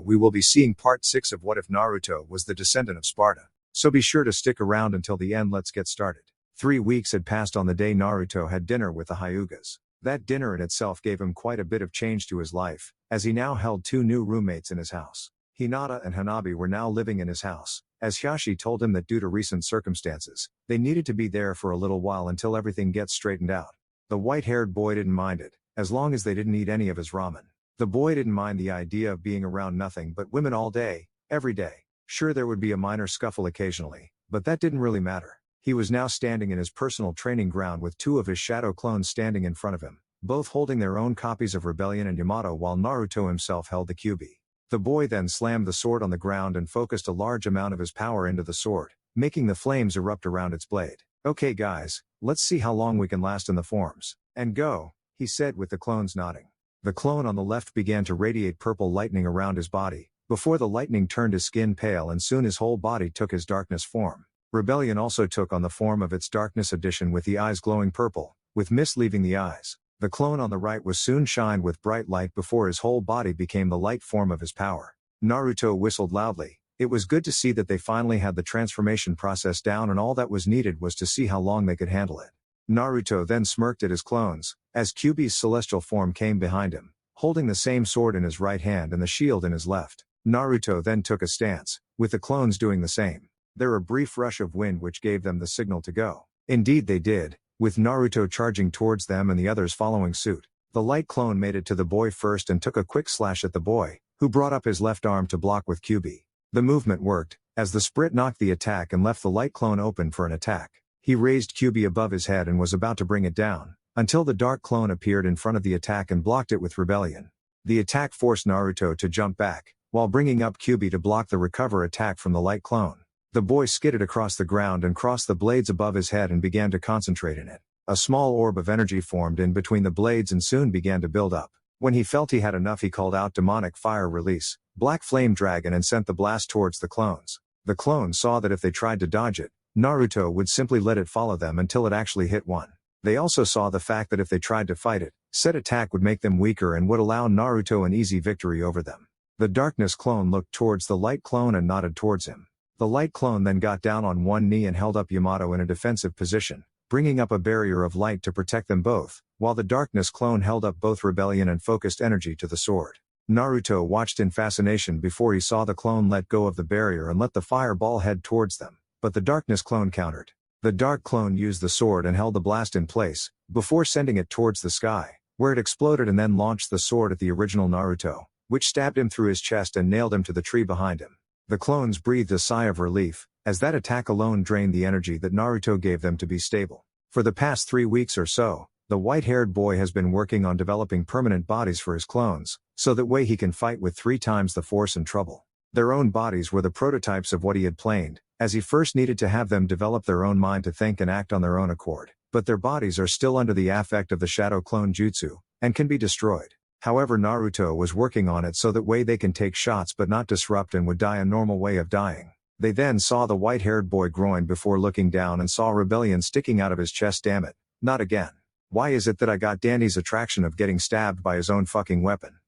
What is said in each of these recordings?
we will be seeing part 6 of What If Naruto Was the Descendant of Sparda. So be sure to stick around until the end. Let's get started. 3 weeks had passed on the day Naruto had dinner with the Hyugas. That dinner in itself gave him quite a bit of change to his life, as he now held 2 new roommates in his house. Hinata and Hanabi were now living in his house, as Hiashi told him that due to recent circumstances, they needed to be there for a little while until everything gets straightened out. The white-haired boy didn't mind it, as long as they didn't eat any of his ramen. The boy didn't mind the idea of being around nothing but women all day, every day. Sure, there would be a minor scuffle occasionally, but that didn't really matter. He was now standing in his personal training ground with 2 of his shadow clones standing in front of him, both holding their own copies of Rebellion and Yamato, while Naruto himself held the Kyuubi. The boy then slammed the sword on the ground and focused a large amount of his power into the sword, making the flames erupt around its blade. "Okay guys, let's see how long we can last in the forms. And go," he said with the clones nodding. The clone on the left began to radiate purple lightning around his body, before the lightning turned his skin pale and soon his whole body took his darkness form. Rebellion also took on the form of its darkness edition with the eyes glowing purple, with mist leaving the eyes. The clone on the right was soon shined with bright light before his whole body became the light form of his power. Naruto whistled loudly. It was good to see that they finally had the transformation process down, and all that was needed was to see how long they could handle it. Naruto then smirked at his clones, as Kyuubi's celestial form came behind him, holding the same sword in his right hand and the shield in his left. Naruto then took a stance, with the clones doing the same. There a brief rush of wind which gave them the signal to go. Indeed they did, with Naruto charging towards them and the others following suit. The light clone made it to the boy first and took a quick slash at the boy, who brought up his left arm to block with Kyuubi. The movement worked, as the sprit knocked the attack and left the light clone open for an attack. He raised Kyuubi above his head and was about to bring it down, until the dark clone appeared in front of the attack and blocked it with Rebellion. The attack forced Naruto to jump back, while bringing up Kyuubi to block the recover attack from the light clone. The boy skidded across the ground and crossed the blades above his head and began to concentrate in it. A small orb of energy formed in between the blades and soon began to build up. When he felt he had enough, he called out demonic fire release, black flame dragon, and sent the blast towards the clones. The clones saw that if they tried to dodge it, Naruto would simply let it follow them until it actually hit one. They also saw the fact that if they tried to fight it, said attack would make them weaker and would allow Naruto an easy victory over them. The darkness clone looked towards the light clone and nodded towards him. The light clone then got down on one knee and held up Yamato in a defensive position, bringing up a barrier of light to protect them both, while the darkness clone held up both Rebellion and focused energy to the sword. Naruto watched in fascination before he saw the clone let go of the barrier and let the fireball head towards them, but the darkness clone countered. The dark clone used the sword and held the blast in place, before sending it towards the sky, where it exploded and then launched the sword at the original Naruto, which stabbed him through his chest and nailed him to the tree behind him. The clones breathed a sigh of relief, as that attack alone drained the energy that Naruto gave them to be stable. For the past 3 weeks or so, the white-haired boy has been working on developing permanent bodies for his clones, so that way he can fight with 3 times the force and trouble. Their own bodies were the prototypes of what he had planned, as he first needed to have them develop their own mind to think and act on their own accord, but their bodies are still under the affect of the shadow clone jutsu, and can be destroyed. However, Naruto was working on it so that way they can take shots but not disrupt and would die a normal way of dying. They then saw the white-haired boy groin before looking down and saw Rebellion sticking out of his chest. Damn it, not again. Why is it that I got Dandy's attraction of getting stabbed by his own fucking weapon?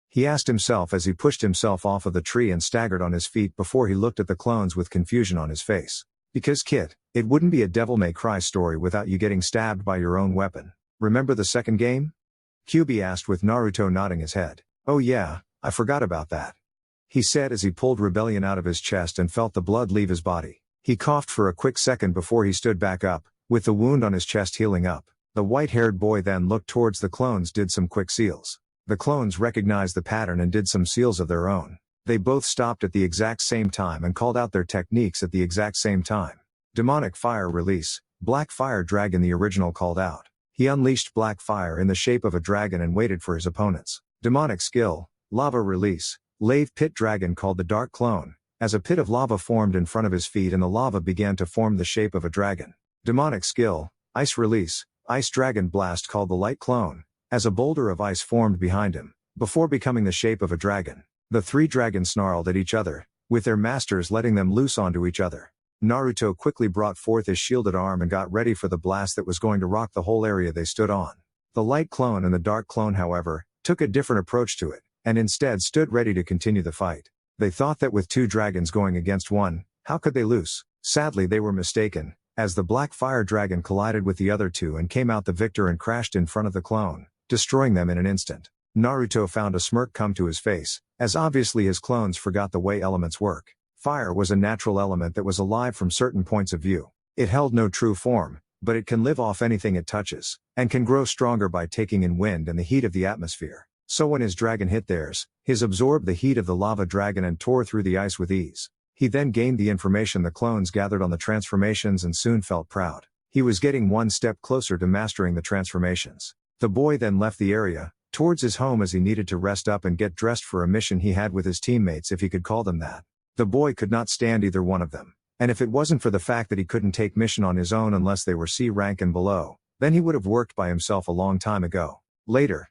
He asked himself as he pushed himself off of the tree and staggered on his feet before he looked at the clones with confusion on his face. Because kid, it wouldn't be a Devil May Cry story without you getting stabbed by your own weapon. Remember the second game? Kyuubi asked with Naruto nodding his head. Oh yeah, I forgot about that, he said as he pulled Rebellion out of his chest and felt the blood leave his body. He coughed for a quick second before he stood back up, with the wound on his chest healing up. The white-haired boy then looked towards the clones, did some quick seals. The clones recognized the pattern and did some seals of their own. They both stopped at the exact same time and called out their techniques at the exact same time. Demonic fire release, black fire dragon, the original called out. He unleashed black fire in the shape of a dragon and waited for his opponents. Demonic skill, lava release, lave pit dragon, called the dark clone, as a pit of lava formed in front of his feet and the lava began to form the shape of a dragon. Demonic skill, ice release, ice dragon blast, called the light clone, as a boulder of ice formed behind him, before becoming the shape of a dragon. The 3 dragons snarled at each other, with their masters letting them loose onto each other. Naruto quickly brought forth his shielded arm and got ready for the blast that was going to rock the whole area they stood on. The light clone and the dark clone, however, took a different approach to it, and instead stood ready to continue the fight. They thought that with 2 dragons going against 1, how could they lose? Sadly, they were mistaken, as the black fire dragon collided with the other 2 and came out the victor and crashed in front of the clone, destroying them in an instant. Naruto found a smirk come to his face, as obviously his clones forgot the way elements work. Fire was a natural element that was alive from certain points of view. It held no true form, but it can live off anything it touches, and can grow stronger by taking in wind and the heat of the atmosphere. So when his dragon hit theirs, his absorbed the heat of the lava dragon and tore through the ice with ease. He then gained the information the clones gathered on the transformations and soon felt proud. He was getting one step closer to mastering the transformations. The boy then left the area, towards his home, as he needed to rest up and get dressed for a mission he had with his teammates, if he could call them that. The boy could not stand either one of them, and if it wasn't for the fact that he couldn't take mission on his own unless they were C rank and below, then he would have worked by himself a long time ago. Later,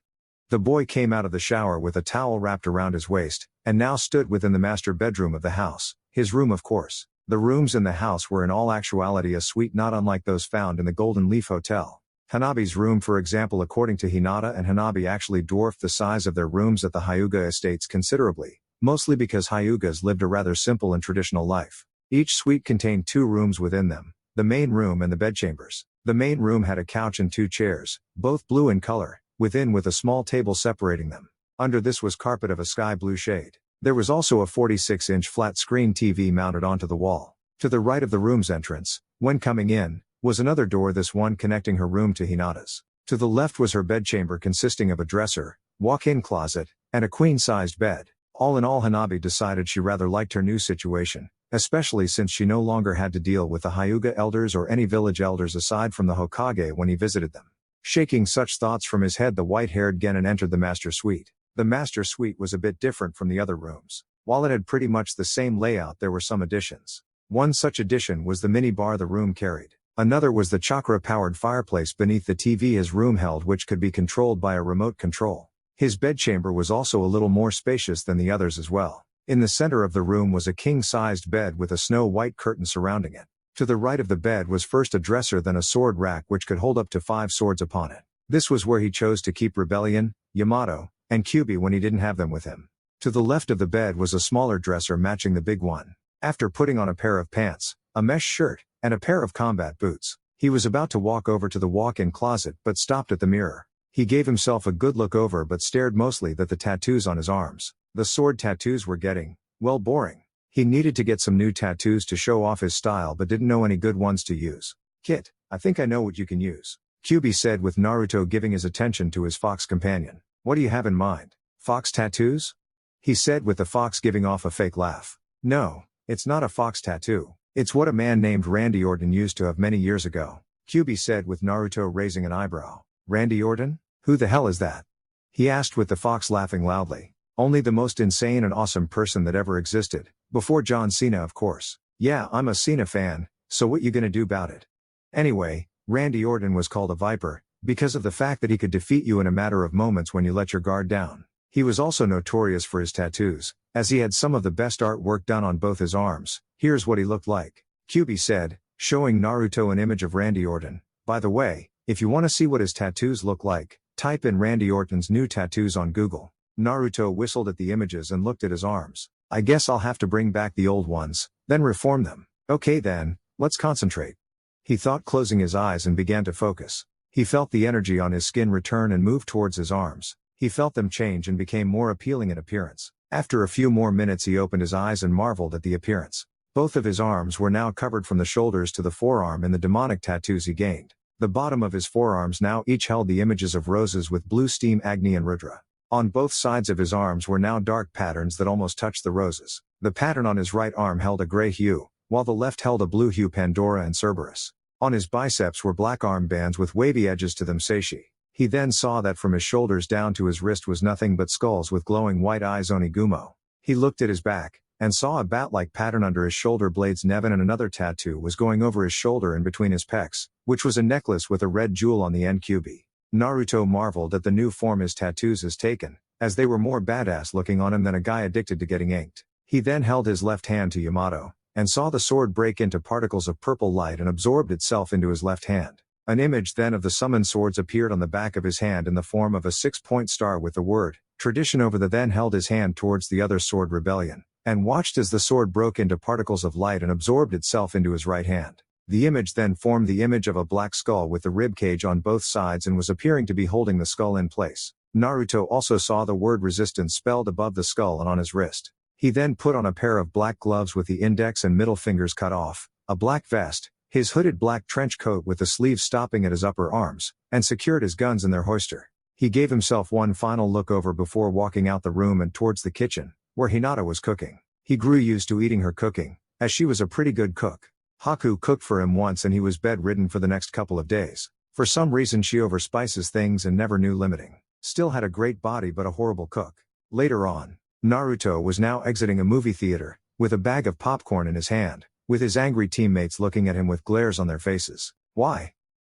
the boy came out of the shower with a towel wrapped around his waist, and now stood within the master bedroom of the house, his room of course. The rooms in the house were in all actuality a suite not unlike those found in the Golden Leaf Hotel. Hanabi's room, for example, according to Hinata and Hanabi, actually dwarfed the size of their rooms at the Hyuga estates considerably, mostly because Hyugas lived a rather simple and traditional life. Each suite contained 2 rooms within them, the main room and the bedchambers. The main room had a couch and 2 chairs, both blue in color, within with a small table separating them. Under this was carpet of a sky blue shade. There was also a 46-inch flat screen TV mounted onto the wall. To the right of the room's entrance, when coming in, was another door, this one connecting her room to Hinata's. To the left was her bedchamber, consisting of a dresser, walk-in closet, and a queen-sized bed. All in all, Hanabi decided she rather liked her new situation, especially since she no longer had to deal with the Hyuga elders or any village elders aside from the Hokage when he visited them. Shaking such thoughts from his head, the white-haired Genin entered the master suite. The master suite was a bit different from the other rooms. While it had pretty much the same layout, there were some additions. One such addition was the mini-bar the room carried. Another was the chakra-powered fireplace beneath the TV his room held, which could be controlled by a remote control. His bedchamber was also a little more spacious than the others as well. In the center of the room was a king-sized bed with a snow-white curtain surrounding it. To the right of the bed was first a dresser, then a sword rack which could hold up to 5 swords upon it. This was where he chose to keep Rebellion, Yamato, and Kyuubi when he didn't have them with him. To the left of the bed was a smaller dresser matching the big one. After putting on a pair of pants, a mesh shirt, and a pair of combat boots, he was about to walk over to the walk-in closet but stopped at the mirror. He gave himself a good look over but stared mostly at the tattoos on his arms. The sword tattoos were getting, well, boring. He needed to get some new tattoos to show off his style but didn't know any good ones to use. "Kit, I think I know what you can use," Kyuubi said, with Naruto giving his attention to his fox companion. "What do you have in mind? Fox tattoos?" he said, with the fox giving off a fake laugh. "No, it's not a fox tattoo. It's what a man named Randy Orton used to have many years ago," Kyuubi said, with Naruto raising an eyebrow. "Randy Orton? Who the hell is that?" he asked, with the fox laughing loudly. "Only the most insane and awesome person that ever existed. Before John Cena, of course." "Yeah, I'm a Cena fan, so what you gonna do about it?" "Anyway, Randy Orton was called a Viper, because of the fact that he could defeat you in a matter of moments when you let your guard down. He was also notorious for his tattoos, as he had some of the best artwork done on both his arms. Here's what he looked like," Kyuubi said, showing Naruto an image of Randy Orton. "By the way, if you want to see what his tattoos look like, type in Randy Orton's new tattoos on Google." Naruto whistled at the images and looked at his arms. "I guess I'll have to bring back the old ones, then reform them. Okay then, let's concentrate," he thought, closing his eyes and began to focus. He felt the energy on his skin return and move towards his arms. He felt them change and became more appealing in appearance. After a few more minutes he opened his eyes and marveled at the appearance. Both of his arms were now covered from the shoulders to the forearm in the demonic tattoos he gained. The bottom of his forearms now each held the images of roses with blue steam, Agni and Rudra. On both sides of his arms were now dark patterns that almost touched the roses. The pattern on his right arm held a gray hue, while the left held a blue hue, Pandora and Cerberus. On his biceps were black armbands with wavy edges to them, Seishi. He then saw that from his shoulders down to his wrist was nothing but skulls with glowing white eyes, Onigumo. He looked at his back, and saw a bat-like pattern under his shoulder blades, Nevin, and another tattoo was going over his shoulder and between his pecs, which was a necklace with a red jewel on the end. Kyuubi. Naruto marveled at the new form his tattoos has taken, as they were more badass looking on him than a guy addicted to getting inked. He then held his left hand to Yamato, and saw the sword break into particles of purple light and absorbed itself into his left hand. An image then of the summoned swords appeared on the back of his hand in the form of a 6-point star with the word Tradition over the then held his hand towards the other sword rebellion, and watched as the sword broke into particles of light and absorbed itself into his right hand. The image then formed the image of a black skull with the rib cage on both sides and was appearing to be holding the skull in place. Naruto also saw the word resistance spelled above the skull and on his wrist. He then put on a pair of black gloves with the index and middle fingers cut off, a black vest, his hooded black trench coat with the sleeves stopping at his upper arms, and secured his guns in their holster. He gave himself one final look over before walking out the room and towards the kitchen, where Hinata was cooking. He grew used to eating her cooking, as she was a pretty good cook. Haku cooked for him once and he was bedridden for the next couple of days. For some reason she overspices things and never knew limiting. Still had a great body but a horrible cook. Later on, Naruto was now exiting a movie theater, with a bag of popcorn in his hand, with his angry teammates looking at him with glares on their faces. Why?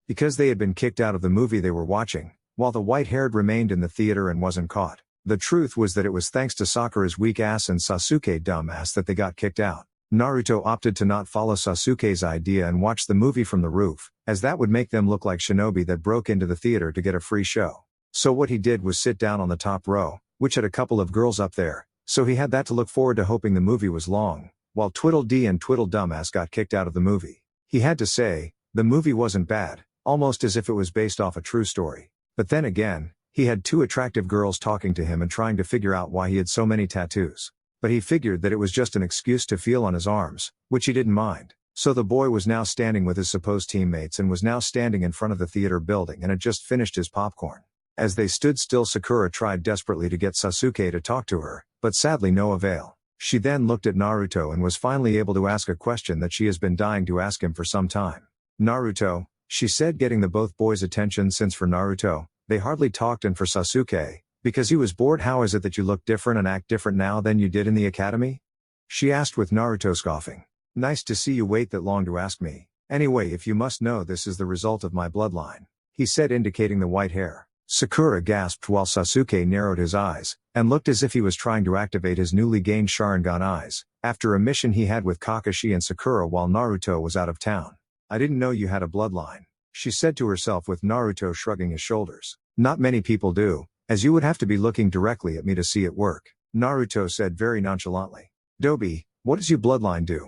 Because they had been kicked out of the movie they were watching, while the white-haired remained in the theater and wasn't caught. The truth was that it was thanks to Sakura's weak ass and Sasuke dumbass that they got kicked out. Naruto opted to not follow Sasuke's idea and watch the movie from the roof, as that would make them look like shinobi that broke into the theater to get a free show. So what he did was sit down on the top row, which had a couple of girls up there, so he had that to look forward to, hoping the movie was long, while Twiddle-Dee and Twiddle Dumbass got kicked out of the movie. He had to say, the movie wasn't bad, almost as if it was based off a true story. But then again, he had two attractive girls talking to him and trying to figure out why he had so many tattoos. But he figured that it was just an excuse to feel on his arms, which he didn't mind. So the boy was now standing with his supposed teammates and was now standing in front of the theater building and had just finished his popcorn. As they stood still, Sakura tried desperately to get Sasuke to talk to her, but sadly no avail. She then looked at Naruto and was finally able to ask a question that she has been dying to ask him for some time. Naruto, she said, getting the both boys' attention, since for Naruto, they hardly talked, and for Sasuke, because he was bored, how is it that you look different and act different now than you did in the academy? She asked with Naruto scoffing. Nice to see you wait that long to ask me. Anyway, if you must know, this is the result of my bloodline, he said, indicating the white hair. Sakura gasped while Sasuke narrowed his eyes, and looked as if he was trying to activate his newly gained Sharingan eyes, after a mission he had with Kakashi and Sakura while Naruto was out of town. I didn't know you had a bloodline, she said to herself, with Naruto shrugging his shoulders. Not many people do, as you would have to be looking directly at me to see it work, Naruto said very nonchalantly. Dobi, what does your bloodline do?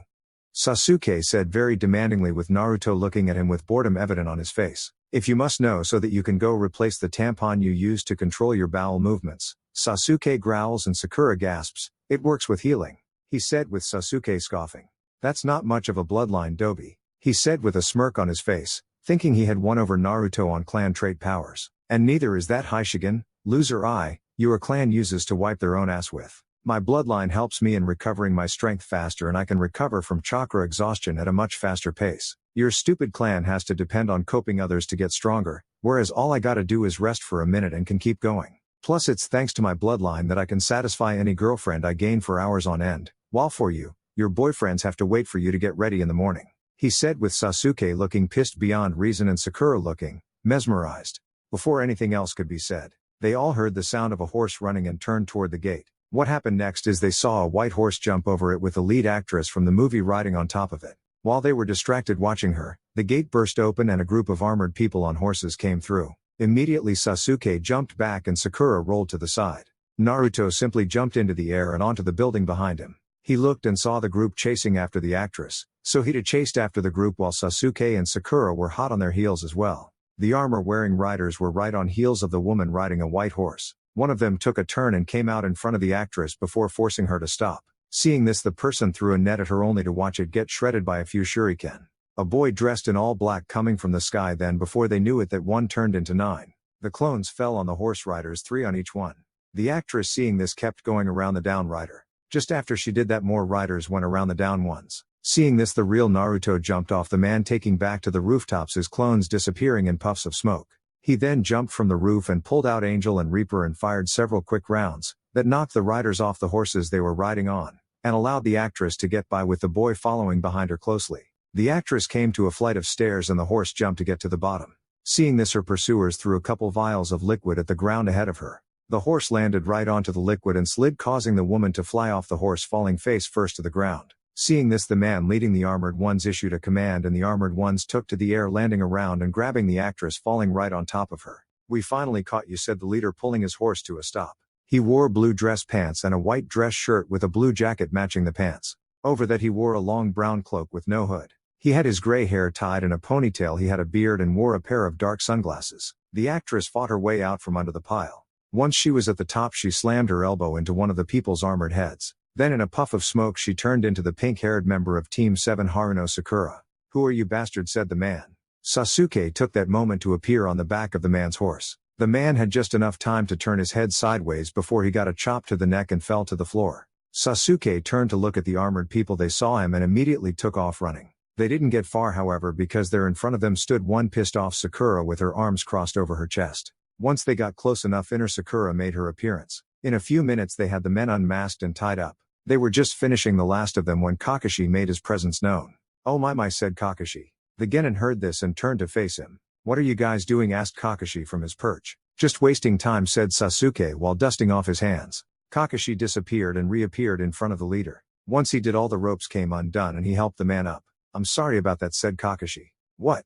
Sasuke said very demandingly, with Naruto looking at him with boredom evident on his face. If you must know, so that you can go replace the tampon you use to control your bowel movements, Sasuke growls and Sakura gasps. It works with healing, he said, with Sasuke scoffing. That's not much of a bloodline, Dobi, he said with a smirk on his face, thinking he had won over Naruto on clan trait powers. And neither is that, Haishigen, loser. Your clan uses to wipe their own ass with. My bloodline helps me in recovering my strength faster, and I can recover from chakra exhaustion at a much faster pace. Your stupid clan has to depend on coping others to get stronger, whereas all I gotta do is rest for a minute and can keep going. Plus it's thanks to my bloodline that I can satisfy any girlfriend I gain for hours on end, while for you, your boyfriends have to wait for you to get ready in the morning, he said, with Sasuke looking pissed beyond reason and Sakura looking mesmerized. Before anything else could be said, they all heard the sound of a horse running and turned toward the gate. What happened next is they saw a white horse jump over it with the lead actress from the movie riding on top of it. While they were distracted watching her, the gate burst open and a group of armored people on horses came through. Immediately Sasuke jumped back and Sakura rolled to the side. Naruto simply jumped into the air and onto the building behind him. He looked and saw the group chasing after the actress, so he'd chased after the group while Sasuke and Sakura were hot on their heels as well. The armor-wearing riders were right on heels of the woman riding a white horse. One of them took a turn and came out in front of the actress before forcing her to stop. Seeing this, the person threw a net at her only to watch it get shredded by a few shuriken. A boy dressed in all black coming from the sky, then before they knew it that one turned into 9. The clones fell on the horse riders, 3 on each one. The actress, seeing this, kept going around the down rider. Just after she did that, more riders went around the down ones. Seeing this, the real Naruto jumped off the man, taking back to the rooftops, his clones disappearing in puffs of smoke. He then jumped from the roof and pulled out Angel and Reaper and fired several quick rounds that knocked the riders off the horses they were riding on, and allowed the actress to get by with the boy following behind her closely. The actress came to a flight of stairs and the horse jumped to get to the bottom. Seeing this, her pursuers threw a couple vials of liquid at the ground ahead of her. The horse landed right onto the liquid and slid, causing the woman to fly off the horse, falling face first to the ground. Seeing this, the man leading the armored ones issued a command and the armored ones took to the air, landing around and grabbing the actress, falling right on top of her. We finally caught you, said the leader, pulling his horse to a stop. He wore blue dress pants and a white dress shirt with a blue jacket matching the pants. Over that he wore a long brown cloak with no hood. He had his gray hair tied in a ponytail, he had a beard and wore a pair of dark sunglasses. The actress fought her way out from under the pile. Once she was at the top, she slammed her elbow into one of the people's armored heads. Then in a puff of smoke she turned into the pink-haired member of Team 7 Haruno Sakura. "Who are you, bastard?" said the man. Sasuke took that moment to appear on the back of the man's horse. The man had just enough time to turn his head sideways before he got a chop to the neck and fell to the floor. Sasuke turned to look at the armored people. They saw him and immediately took off running. They didn't get far, however, because there in front of them stood one pissed off Sakura with her arms crossed over her chest. Once they got close enough, inner Sakura made her appearance. In a few minutes they had the men unmasked and tied up. They were just finishing the last of them when Kakashi made his presence known. "Oh my," said Kakashi. The genin heard this and turned to face him. "What are you guys doing?" asked Kakashi from his perch. "Just wasting time," said Sasuke while dusting off his hands. Kakashi disappeared and reappeared in front of the leader. Once he did, all the ropes came undone and he helped the man up. "I'm sorry about that," said Kakashi. "What?"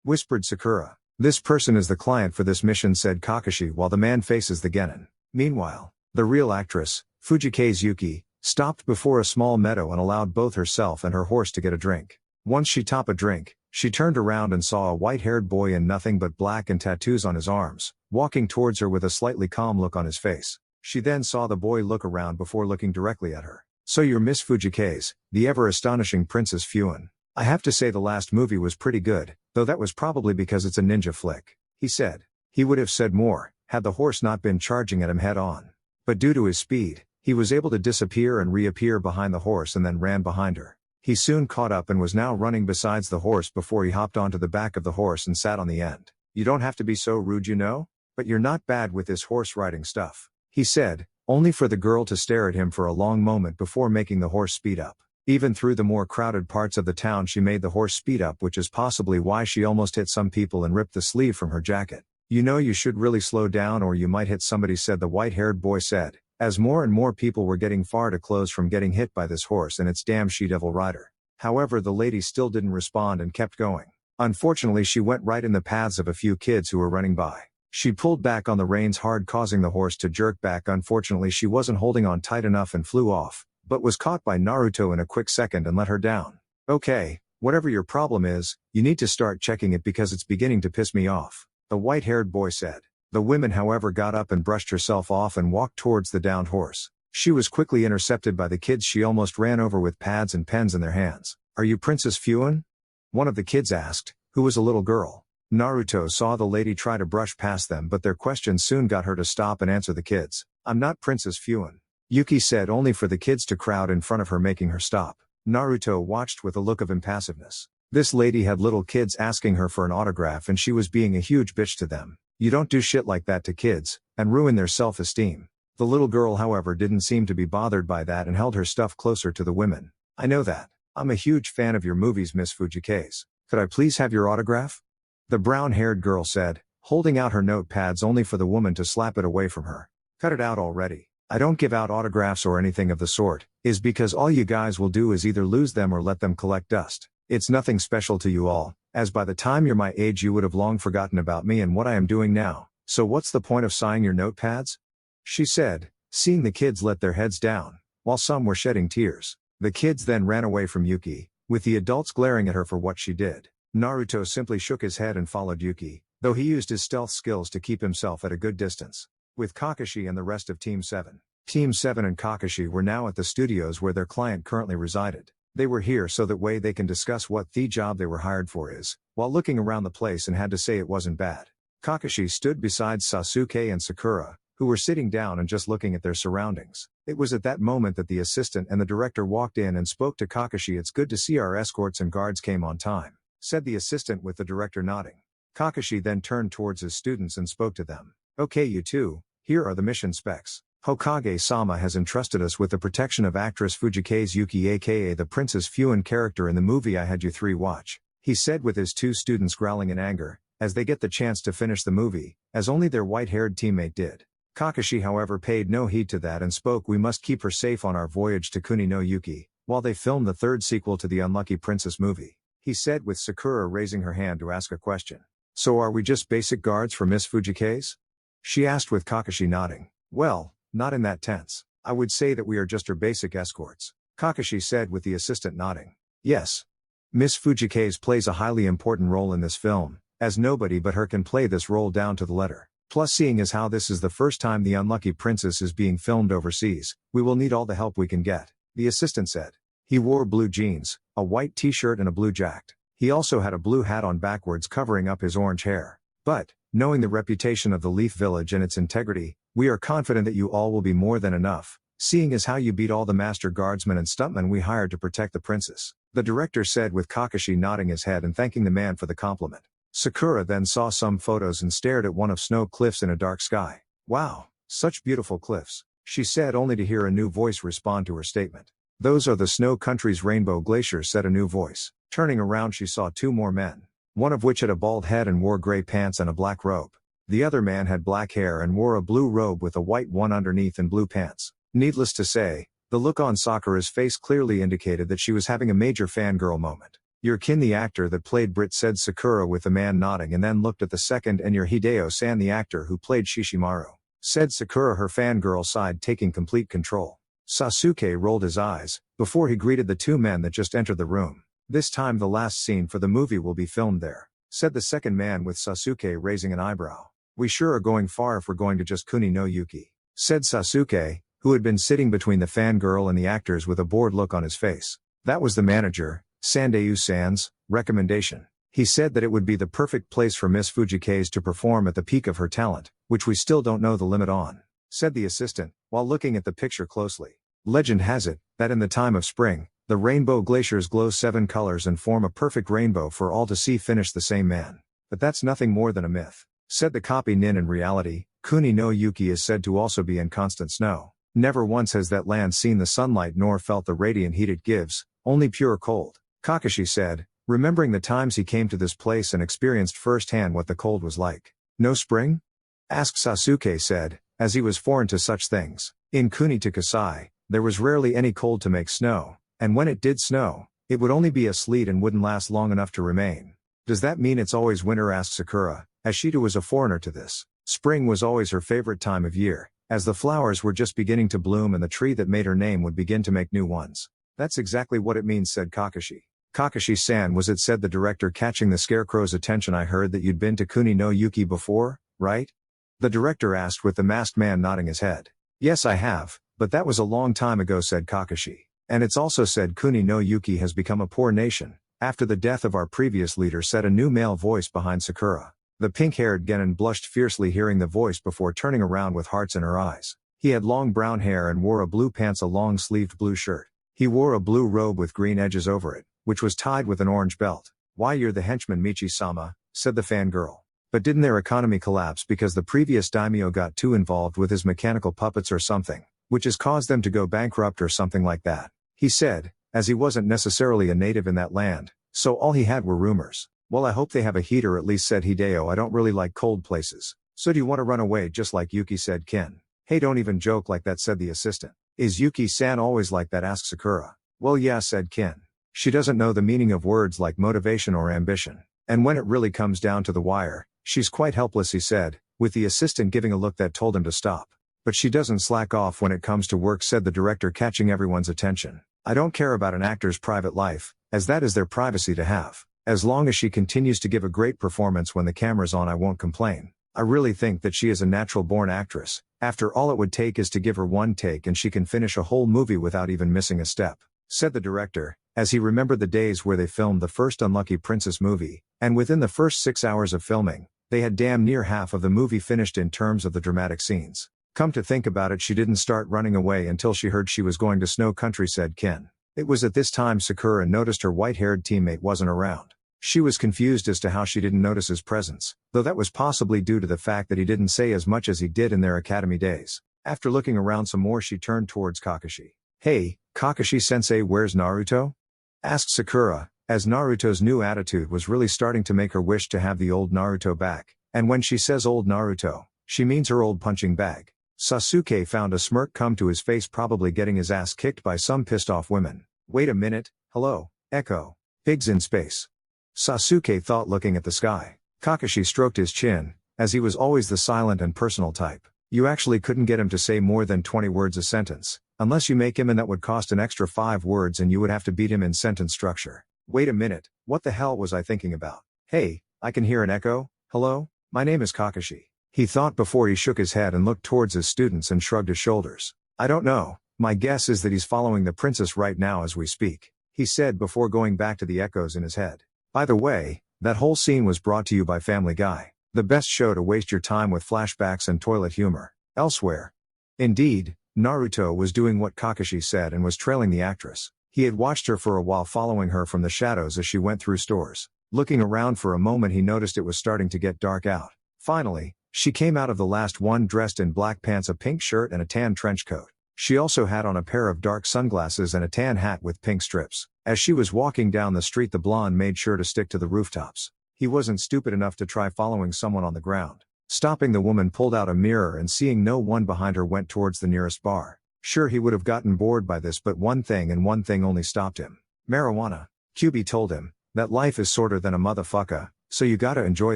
whispered Sakura. "This person is the client for this mission," said Kakashi while the man faces the genin. Meanwhile, the real actress, Fujikaze Yuki, stopped before a small meadow and allowed both herself and her horse to get a drink. Once she topped a drink, she turned around and saw a white-haired boy in nothing but black and tattoos on his arms, walking towards her with a slightly calm look on his face. She then saw the boy look around before looking directly at her. "So you're Miss Fujikaze, the ever-astonishing Princess Fuin. I have to say the last movie was pretty good, though that was probably because it's a ninja flick," he said. He would have said more, had the horse not been charging at him head-on. But due to his speed, he was able to disappear and reappear behind the horse and then ran behind her. He soon caught up and was now running besides the horse before he hopped onto the back of the horse and sat on the end. "You don't have to be so rude, you know? But you're not bad with this horse riding stuff," he said, only for the girl to stare at him for a long moment before making the horse speed up. Even through the more crowded parts of the town she made the horse speed up, which is possibly why she almost hit some people and ripped the sleeve from her jacket. "You know, you should really slow down or you might hit somebody," said the white-haired boy said, as more and more people were getting far too close from getting hit by this horse and its damn she-devil rider. However, the lady still didn't respond and kept going. Unfortunately, she went right in the paths of a few kids who were running by. She pulled back on the reins hard, causing the horse to jerk back. Unfortunately, she wasn't holding on tight enough and flew off, but was caught by Naruto in a quick second and let her down. "Okay, whatever your problem is, you need to start checking it because it's beginning to piss me off," the white-haired boy said. The woman, however, got up and brushed herself off and walked towards the downed horse. She was quickly intercepted by the kids she almost ran over with pads and pens in their hands. "Are you Princess Fuin?" one of the kids asked, who was a little girl. Naruto saw the lady try to brush past them, but their questions soon got her to stop and answer the kids. "I'm not Princess Fuin," Yuki said, only for the kids to crowd in front of her, making her stop. Naruto watched with a look of impassiveness. This lady had little kids asking her for an autograph and she was being a huge bitch to them. You don't do shit like that to kids, and ruin their self-esteem. The little girl, however, didn't seem to be bothered by that and held her stuff closer to the women. "I know that. I'm a huge fan of your movies, Miss Fujikaze. Could I please have your autograph?" the brown-haired girl said, holding out her notepads only for the woman to slap it away from her. "Cut it out already. I don't give out autographs or anything of the sort, is because all you guys will do is either lose them or let them collect dust. It's nothing special to you all, as by the time you're my age you would have long forgotten about me and what I am doing now, so what's the point of signing your notepads?" she said, seeing the kids let their heads down, while some were shedding tears. The kids then ran away from Yuki, with the adults glaring at her for what she did. Naruto simply shook his head and followed Yuki, though he used his stealth skills to keep himself at a good distance. With Kakashi and the rest of Team 7. Team 7 and Kakashi were now at the studios where their client currently resided. They were here so that way they can discuss what the job they were hired for is, while looking around the place and had to say it wasn't bad. Kakashi stood beside Sasuke and Sakura, who were sitting down and just looking at their surroundings. It was at that moment that the assistant and the director walked in and spoke to Kakashi. "It's good to see our escorts and guards came on time," said the assistant with the director nodding. Kakashi then turned towards his students and spoke to them. "Okay, you two, here are the mission specs. Hokage-sama has entrusted us with the protection of actress Fujikaze Yuki, aka the Princess Fuin character in the movie I had you three watch," he said, with his two students growling in anger, as they get the chance to finish the movie, as only their white-haired teammate did. Kakashi, however, paid no heed to that and spoke, "We must keep her safe on our voyage to Kuni no Yuki, while they film the third sequel to the Unlucky Princess movie," he said, with Sakura raising her hand to ask a question. "So are we just basic guards for Miss Fujikaze?" she asked, with Kakashi nodding. "Well, Not in that tense. I would say that we are just her basic escorts, Kakashi said with the assistant nodding. Yes. Miss Fujikaze plays a highly important role in this film, as nobody but her can play this role down to the letter. Plus, seeing as how this is the first time the Unlucky Princess is being filmed overseas, we will need all the help we can get, the assistant said. He wore blue jeans, a white t-shirt and a blue jacket. He also had a blue hat on backwards covering up his orange hair. But, knowing the reputation of the Leaf Village and its integrity, we are confident that you all will be more than enough, seeing as how you beat all the master guardsmen and stuntmen we hired to protect the princess, the director said with Kakashi nodding his head and thanking the man for the compliment. Sakura then saw some photos and stared at one of snow cliffs in a dark sky. Wow, such beautiful cliffs, she said only to hear a new voice respond to her statement. Those are the snow country's rainbow glaciers, said a new voice. Turning around she saw two more men, one of which had a bald head and wore gray pants and a black robe. The other man had black hair and wore a blue robe with a white one underneath and blue pants. Needless to say, the look on Sakura's face clearly indicated that she was having a major fangirl moment. You're Kin, the actor that played Brit, said Sakura with the man nodding, and then looked at the second, and you're Hideo-san, the actor who played Shishimaru, said Sakura, her fangirl side taking complete control. Sasuke rolled his eyes, before he greeted the two men that just entered the room. This time the last scene for the movie will be filmed there, said the second man with Sasuke raising an eyebrow. We sure are going far if we're going to just Kuni no Yuki, said Sasuke, who had been sitting between the fangirl and the actors with a bored look on his face. That was the manager, Sandayu-san's, recommendation. He said that it would be the perfect place for Miss Fujikaze to perform at the peak of her talent, which we still don't know the limit on, said the assistant, while looking at the picture closely. Legend has it, that in the time of spring, the rainbow glaciers glow 7 colors and form a perfect rainbow for all to see, finished the same man. But that's nothing more than a myth, said the copy nin. In reality, Kuni no Yuki is said to also be in constant snow. Never once has that land seen the sunlight nor felt the radiant heat it gives, only pure cold, Kakashi said, remembering the times he came to this place and experienced firsthand what the cold was like. No spring? Asked Sasuke said, as he was foreign to such things. In Kuni to Kasai, there was rarely any cold to make snow, and when it did snow, it would only be a sleet and wouldn't last long enough to remain. Does that mean it's always winter? Asked Sakura, as she too was a foreigner to this. Spring was always her favorite time of year, as the flowers were just beginning to bloom and the tree that made her name would begin to make new ones. That's exactly what it means, said Kakashi. Kakashi-san, was it, said the director, catching the scarecrow's attention. I heard that you'd been to Kuni no Yuki before, right? The director asked with the masked man nodding his head. Yes, I have, but that was a long time ago, said Kakashi. And it's also said Kuni no Yuki has become a poor nation, after the death of our previous leader, said a new male voice behind Sakura. The pink-haired genin blushed fiercely hearing the voice before turning around with hearts in her eyes. He had long brown hair and wore a blue pants, a long-sleeved blue shirt. He wore a blue robe with green edges over it, which was tied with an orange belt. Why, you're the henchman Michi-sama, said the fangirl. But didn't their economy collapse because the previous daimyo got too involved with his mechanical puppets or something, which has caused them to go bankrupt or something like that? He said, as he wasn't necessarily a native in that land, so all he had were rumors. Well, I hope they have a heater at least, said Hideo. I don't really like cold places. So do you want to run away just like Yuki, said Ken. Hey, don't even joke like that, said the assistant. Is Yuki-san always like that? Asked Sakura. Well, yeah, said Ken. She doesn't know the meaning of words like motivation or ambition. And when it really comes down to the wire, she's quite helpless, he said, with the assistant giving a look that told him to stop. But she doesn't slack off when it comes to work, said the director, catching everyone's attention. I don't care about an actor's private life, as that is their privacy to have. As long as she continues to give a great performance when the camera's on, I won't complain. I really think that she is a natural-born actress. After all, it would take is to give her one take and she can finish a whole movie without even missing a step, said the director, as he remembered the days where they filmed the first Unlucky Princess movie, and within the first 6 hours of filming, they had damn near half of the movie finished in terms of the dramatic scenes. Come to think about it, she didn't start running away until she heard she was going to Snow Country, said Ken. It was at this time Sakura noticed her white-haired teammate wasn't around. She was confused as to how she didn't notice his presence, though that was possibly due to the fact that he didn't say as much as he did in their academy days. After looking around some more, she turned towards Kakashi. Hey, Kakashi-sensei, where's Naruto? Asked Sakura, as Naruto's new attitude was really starting to make her wish to have the old Naruto back, and when she says old Naruto, she means her old punching bag. Sasuke found a smirk come to his face, probably getting his ass kicked by some pissed-off women. Wait a minute, hello, Echo. Pigs in space. Sasuke thought, looking at the sky. Kakashi stroked his chin, as he was always the silent and personal type. You actually couldn't get him to say more than 20 words a sentence, unless you make him, and that would cost an extra 5 words and you would have to beat him in sentence structure. Wait a minute, what the hell was I thinking about? Hey, I can hear an echo. Hello? My name is Kakashi. He thought before he shook his head and looked towards his students and shrugged his shoulders. I don't know, my guess is that he's following the princess right now as we speak, he said before going back to the echoes in his head. By the way, that whole scene was brought to you by Family Guy, the best show to waste your time with flashbacks and toilet humor. Elsewhere. Indeed, Naruto was doing what Kakashi said and was trailing the actress. He had watched her for a while, following her from the shadows as she went through stores. Looking around for a moment, he noticed it was starting to get dark out. Finally, she came out of the last one dressed in black pants, a pink shirt and a tan trench coat. She also had on a pair of dark sunglasses and a tan hat with pink strips. As she was walking down the street, the blonde made sure to stick to the rooftops. He wasn't stupid enough to try following someone on the ground. Stopping, the woman pulled out a mirror and seeing no one behind her went towards the nearest bar. Sure, he would have gotten bored by this, but one thing and one thing only stopped him. Marijuana. QB told him that life is sorter than a motherfucker, so you gotta enjoy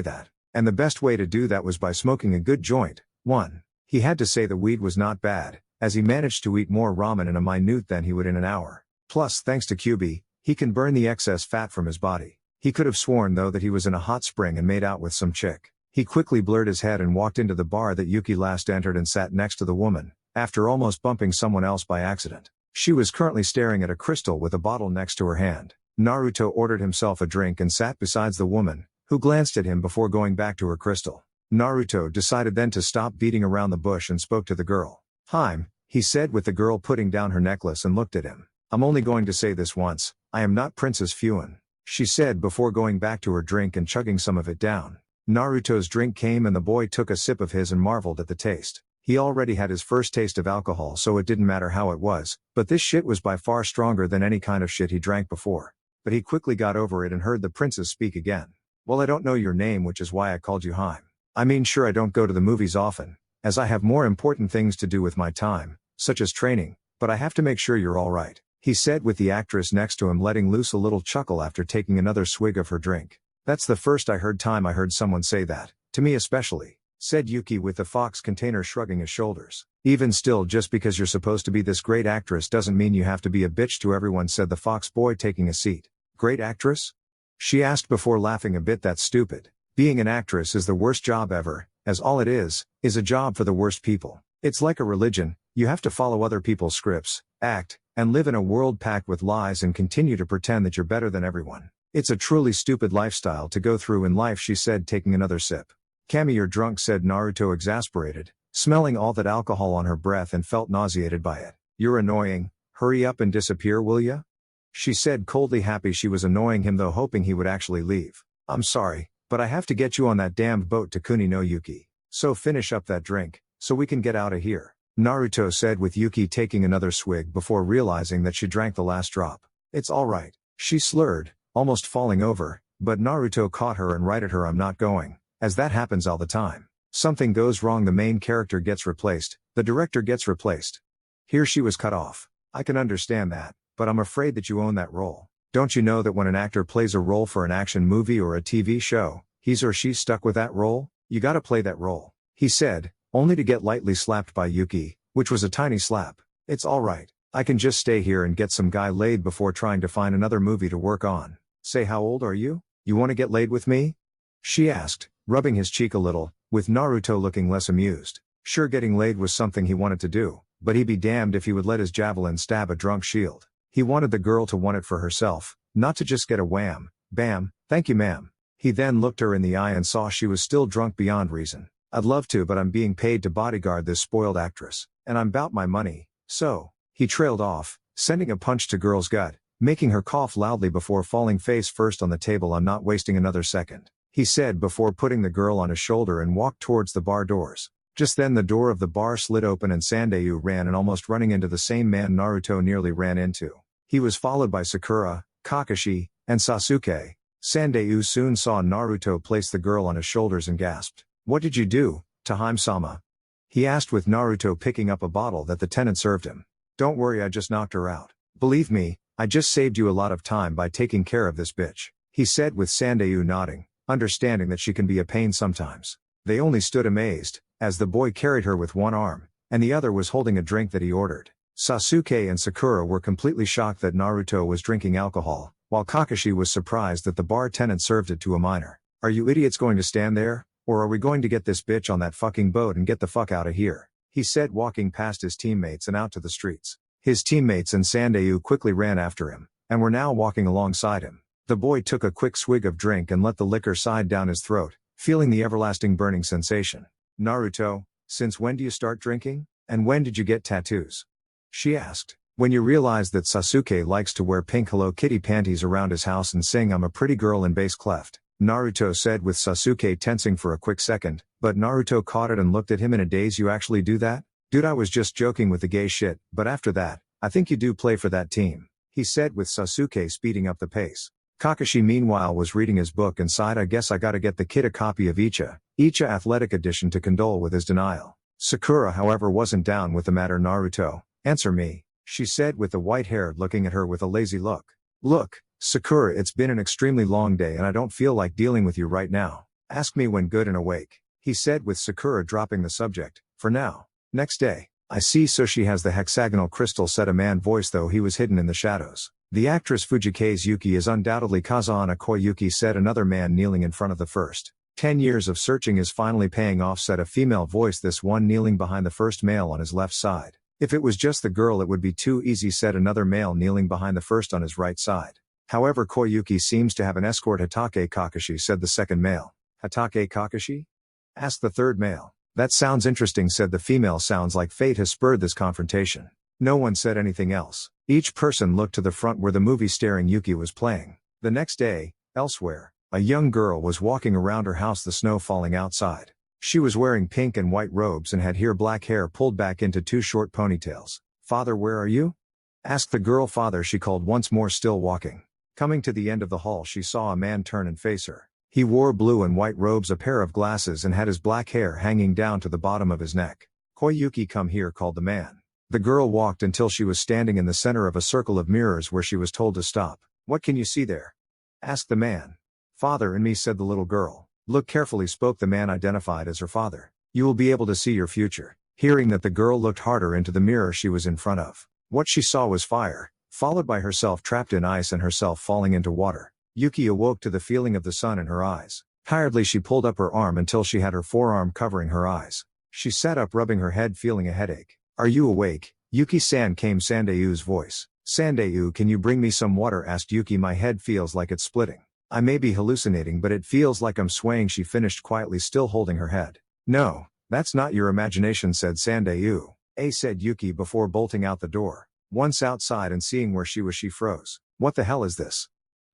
that. And the best way to do that was by smoking a good joint. 1. He had to say the weed was not bad, as he managed to eat more ramen in a minute than he would in an hour. Plus, thanks to QB, he can burn the excess fat from his body. He could have sworn though that he was in a hot spring and made out with some chick. He quickly blurred his head and walked into the bar that Yuki last entered and sat next to the woman, after almost bumping someone else by accident. She was currently staring at a crystal with a bottle next to her hand. Naruto ordered himself a drink and sat beside the woman, who glanced at him before going back to her crystal. Naruto decided then to stop beating around the bush and spoke to the girl. "Hime," he said, with the girl putting down her necklace and looked at him. "I'm only going to say this once, I am not Princess Fuin," she said before going back to her drink and chugging some of it down. Naruto's drink came and the boy took a sip of his and marveled at the taste. He already had his first taste of alcohol, so it didn't matter how it was, but this shit was by far stronger than any kind of shit he drank before. But he quickly got over it and heard the princess speak again. "Well, I don't know your name, which is why I called you Hime. I mean, sure, I don't go to the movies often, as I have more important things to do with my time, such as training, but I have to make sure you're all right," he said, with the actress next to him letting loose a little chuckle after taking another swig of her drink. "That's the first I heard someone say that, to me especially," said Yuki, with the fox container shrugging his shoulders. "Even still, just because you're supposed to be this great actress doesn't mean you have to be a bitch to everyone," said the fox boy, taking a seat. "Great actress?" she asked before laughing a bit. "That's stupid. Being an actress is the worst job ever, as all it is a job for the worst people. It's like a religion, you have to follow other people's scripts, act, and live in a world packed with lies and continue to pretend that you're better than everyone. It's a truly stupid lifestyle to go through in life," she said, taking another sip. "Kami, you're drunk," said Naruto, exasperated, smelling all that alcohol on her breath and felt nauseated by it. "You're annoying, hurry up and disappear, will ya?" she said coldly, happy she was annoying him though hoping he would actually leave. "I'm sorry, but I have to get you on that damned boat to Kuni no Yuki. So finish up that drink, so we can get out of here," Naruto said, with Yuki taking another swig before realizing that she drank the last drop. "It's alright," she slurred, almost falling over, but Naruto caught her and righted her. "I'm not going," as that happens all the time. Something goes wrong, the main character gets replaced, the director gets replaced. Here she was cut off. "I can understand that, but I'm afraid that you own that role. Don't you know that when an actor plays a role for an action movie or a TV show, he's or she's stuck with that role? You gotta play that role," he said, only to get lightly slapped by Yuki, which was a tiny slap. "It's alright, I can just stay here and get some guy laid before trying to find another movie to work on." "Say, how old are you? You wanna get laid with me?" she asked, rubbing his cheek a little, with Naruto looking less amused. Sure, getting laid was something he wanted to do, but he'd be damned if he would let his javelin stab a drunk shield. He wanted the girl to want it for herself, not to just get a wham, bam, thank you ma'am. He then looked her in the eye and saw she was still drunk beyond reason. "I'd love to, but I'm being paid to bodyguard this spoiled actress, and I'm 'bout my money, so," he trailed off, sending a punch to girl's gut, making her cough loudly before falling face first on the table. "I'm not wasting another second," he said before putting the girl on his shoulder and walked towards the bar doors. Just then the door of the bar slid open and Sandayu ran in, almost running into the same man Naruto nearly ran into. He was followed by Sakura, Kakashi, and Sasuke. Sandayu soon saw Naruto place the girl on his shoulders and gasped. "What did you do, Tahime-sama?" he asked, with Naruto picking up a bottle that the tenant served him. "Don't worry, I just knocked her out. Believe me, I just saved you a lot of time by taking care of this bitch," he said, with Sandayu nodding, understanding that she can be a pain sometimes. They only stood amazed, as the boy carried her with one arm, and the other was holding a drink that he ordered. Sasuke and Sakura were completely shocked that Naruto was drinking alcohol, while Kakashi was surprised that the bar attendant served it to a minor. "Are you idiots going to stand there, or are we going to get this bitch on that fucking boat and get the fuck out of here?" he said, walking past his teammates and out to the streets. His teammates and Sandayu quickly ran after him, and were now walking alongside him. The boy took a quick swig of drink and let the liquor side down his throat, feeling the everlasting burning sensation. "Naruto, since when do you start drinking? And when did you get tattoos?" she asked. "When you realized that Sasuke likes to wear pink Hello Kitty panties around his house and sing 'I'm a pretty girl' in bass clef," Naruto said, with Sasuke tensing for a quick second, but Naruto caught it and looked at him in a daze. "You actually do that? Dude, I was just joking with the gay shit, but after that, I think you do play for that team," he said, with Sasuke speeding up the pace. Kakashi meanwhile was reading his book and sighed. "I guess I gotta get the kid a copy of Icha Athletic Edition to condole with his denial." Sakura however wasn't down with the matter. "Naruto, answer me," she said, with the white hair looking at her with a lazy look. "Look, Sakura, it's been an extremely long day and I don't feel like dealing with you right now. Ask me when good and awake," he said, with Sakura dropping the subject, for now. "Next day." "I see, so she has the hexagonal crystal," said a man voice, though he was hidden in the shadows. "The actress Fujikaze Yuki is undoubtedly Kazana Koyuki," said another man kneeling in front of the first. 10 years of searching is finally paying off," said a female voice, this one kneeling behind the first male on his left side. "If it was just the girl it would be too easy," said another male kneeling behind the first on his right side. "However, Koyuki seems to have an escort." "Hatake Kakashi," said the second male. "Hatake Kakashi?" asked the third male. "That sounds interesting," said the female. "Sounds like fate has spurred this confrontation." No one said anything else. Each person looked to the front where the movie starring Yuki was playing. The next day, elsewhere, a young girl was walking around her house, the snow falling outside. She was wearing pink and white robes and had black hair pulled back into 2 short ponytails. "Father, where are you?" asked the girl. "Father," she called once more, still walking. Coming to the end of the hall, she saw a man turn and face her. He wore blue and white robes, a pair of glasses, and had his black hair hanging down to the bottom of his neck. "Koyuki, come here," called the man. The girl walked until she was standing in the center of a circle of mirrors where she was told to stop. "What can you see there?" asked the man. "Father and me," said the little girl. "Look carefully," spoke the man, identified as her father. "You will be able to see your future." Hearing that, the girl looked harder into the mirror she was in front of. What she saw was fire, followed by herself trapped in ice and herself falling into water. Yuki awoke to the feeling of the sun in her eyes. Tiredly, she pulled up her arm until she had her forearm covering her eyes. She sat up, rubbing her head, feeling a headache. "Are you awake, Yuki-san?" came Sandayu's voice. "Sandayu, can you bring me some water?" asked Yuki. "My head feels like it's splitting. I may be hallucinating, but it feels like I'm swaying," she finished quietly, still holding her head. "No, that's not your imagination," said Sandayu. Said Yuki before bolting out the door. Once outside and seeing where she was, she froze. "What the hell is this?"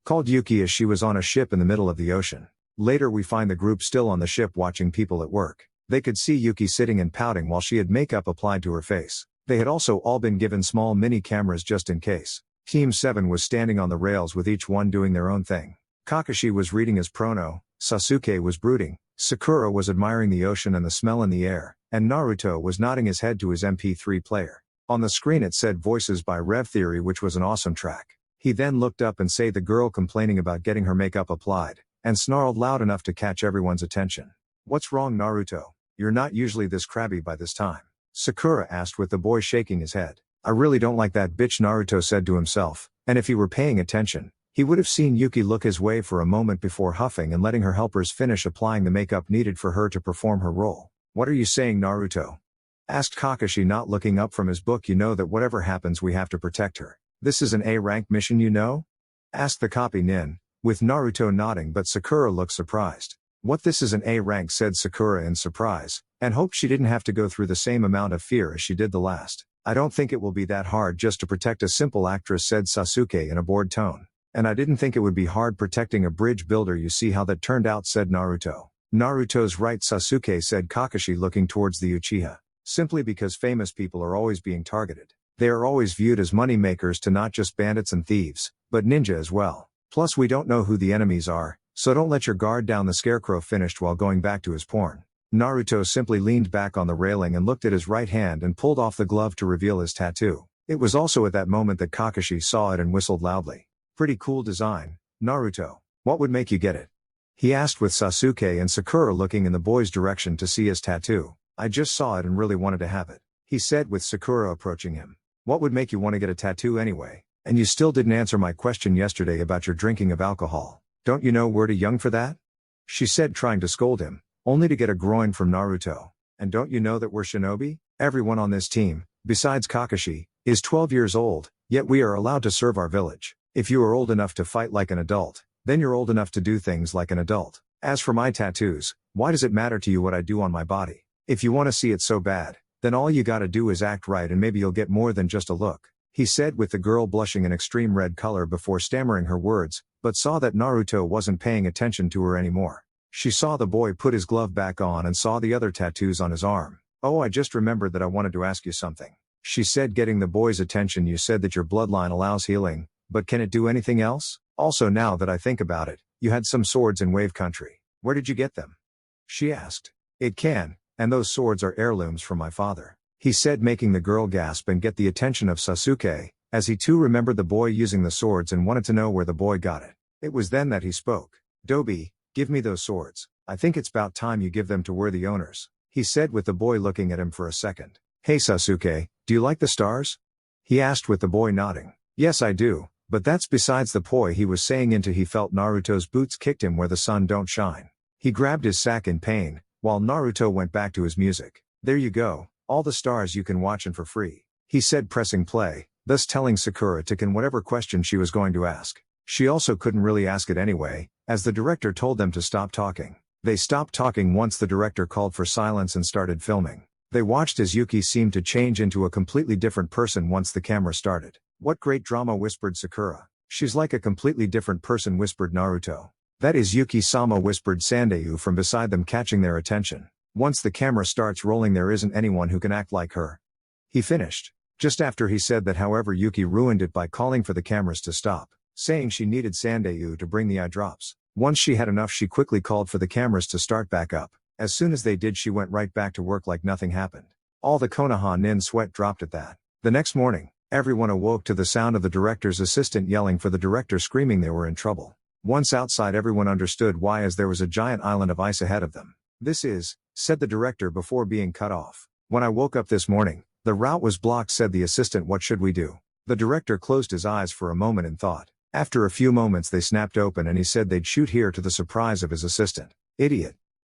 called Yuki as she was on a ship in the middle of the ocean. Later we find the group still on the ship watching people at work. They could see Yuki sitting and pouting while she had makeup applied to her face. They had also all been given small mini cameras just in case. Team 7 was standing on the rails with each one doing their own thing. Kakashi was reading his prono, Sasuke was brooding, Sakura was admiring the ocean and the smell in the air, and Naruto was nodding his head to his MP3 player. On the screen it said "Voices by Rev Theory," which was an awesome track. He then looked up and saw the girl complaining about getting her makeup applied, and snarled loud enough to catch everyone's attention. "What's wrong, Naruto? You're not usually this crabby by this time," Sakura asked, with the boy shaking his head. "I really don't like that bitch," Naruto said to himself, and if he were paying attention, he would have seen Yuki look his way for a moment before huffing and letting her helpers finish applying the makeup needed for her to perform her role. "What are you saying, Naruto?" asked Kakashi, not looking up from his book. "You know that whatever happens we have to protect her. This is an A-rank mission, you know?" asked the copy nin, with Naruto nodding, but Sakura looked surprised. "What, this is an A-rank?" said Sakura in surprise, and hoped she didn't have to go through the same amount of fear as she did the last. "I don't think it will be that hard just to protect a simple actress," said Sasuke in a bored tone. "And I didn't think it would be hard protecting a bridge builder. You see how that turned out," said Naruto. "Naruto's right, Sasuke," said Kakashi, looking towards the Uchiha. "Simply because famous people are always being targeted. They are always viewed as money makers to not just bandits and thieves, but ninja as well. Plus we don't know who the enemies are, so don't let your guard down." The Scarecrow finished while going back to his porn. Naruto simply leaned back on the railing and looked at his right hand and pulled off the glove to reveal his tattoo. It was also at that moment that Kakashi saw it and whistled loudly. "Pretty cool design, Naruto. What would make you get it?" he asked, with Sasuke and Sakura looking in the boy's direction to see his tattoo. I just saw it and really wanted to have it, he said with Sakura approaching him. What would make you want to get a tattoo anyway? And you still didn't answer my question yesterday about your drinking of alcohol. Don't you know we're too young for that? She said, trying to scold him, only to get a groin from Naruto. And don't you know that we're shinobi? Everyone on this team, besides Kakashi, is 12 years old, yet we are allowed to serve our village. If you are old enough to fight like an adult, then you're old enough to do things like an adult. As for my tattoos, why does it matter to you what I do on my body? If you want to see it so bad, then all you gotta do is act right and maybe you'll get more than just a look, he said with the girl blushing an extreme red color before stammering her words, but saw that Naruto wasn't paying attention to her anymore. She saw the boy put his glove back on and saw the other tattoos on his arm. Oh, I just remembered that I wanted to ask you something, she said, getting the boy's attention. You said that your bloodline allows healing, but can it do anything else? Also, now that I think about it, you had some swords in Wave Country. Where did you get them? She asked. It can, and those swords are heirlooms from my father, he said, making the girl gasp and get the attention of Sasuke, as he too remembered the boy using the swords and wanted to know where the boy got it. It was then that he spoke. Dobi, give me those swords. I think it's about time you give them to worthy owners, he said with the boy looking at him for a second. Hey Sasuke, do you like the stars? He asked with the boy nodding. Yes I do, but that's besides the point, he was saying into he felt Naruto's boots kicked him where the sun don't shine. He grabbed his sack in pain, while Naruto went back to his music. There you go, all the stars you can watch and for free, he said, pressing play, thus telling Sakura to can whatever question she was going to ask. She also couldn't really ask it anyway, as the director told them to stop talking. They stopped talking once the director called for silence and started filming. They watched as Yuki seemed to change into a completely different person once the camera started. What great drama, whispered Sakura. She's like a completely different person, whispered Naruto. That is Yuki-sama, whispered Sandayu from beside them, catching their attention. Once the camera starts rolling, there isn't anyone who can act like her, he finished. Just after he said that, however, Yuki ruined it by calling for the cameras to stop, saying she needed Sandayu to bring the eye drops. Once she had enough, she quickly called for the cameras to start back up. As soon as they did, she went right back to work like nothing happened. All the Konoha nin sweat dropped at that. The next morning, everyone awoke to the sound of the director's assistant yelling for the director, screaming they were in trouble. Once outside, everyone understood why, as there was a giant island of ice ahead of them. This is, said the director before being cut off. When I woke up this morning, the route was blocked, said the assistant. What should we do? The director closed his eyes for a moment in thought. After a few moments they snapped open and he said they'd shoot here, to the surprise of his assistant. Idiot.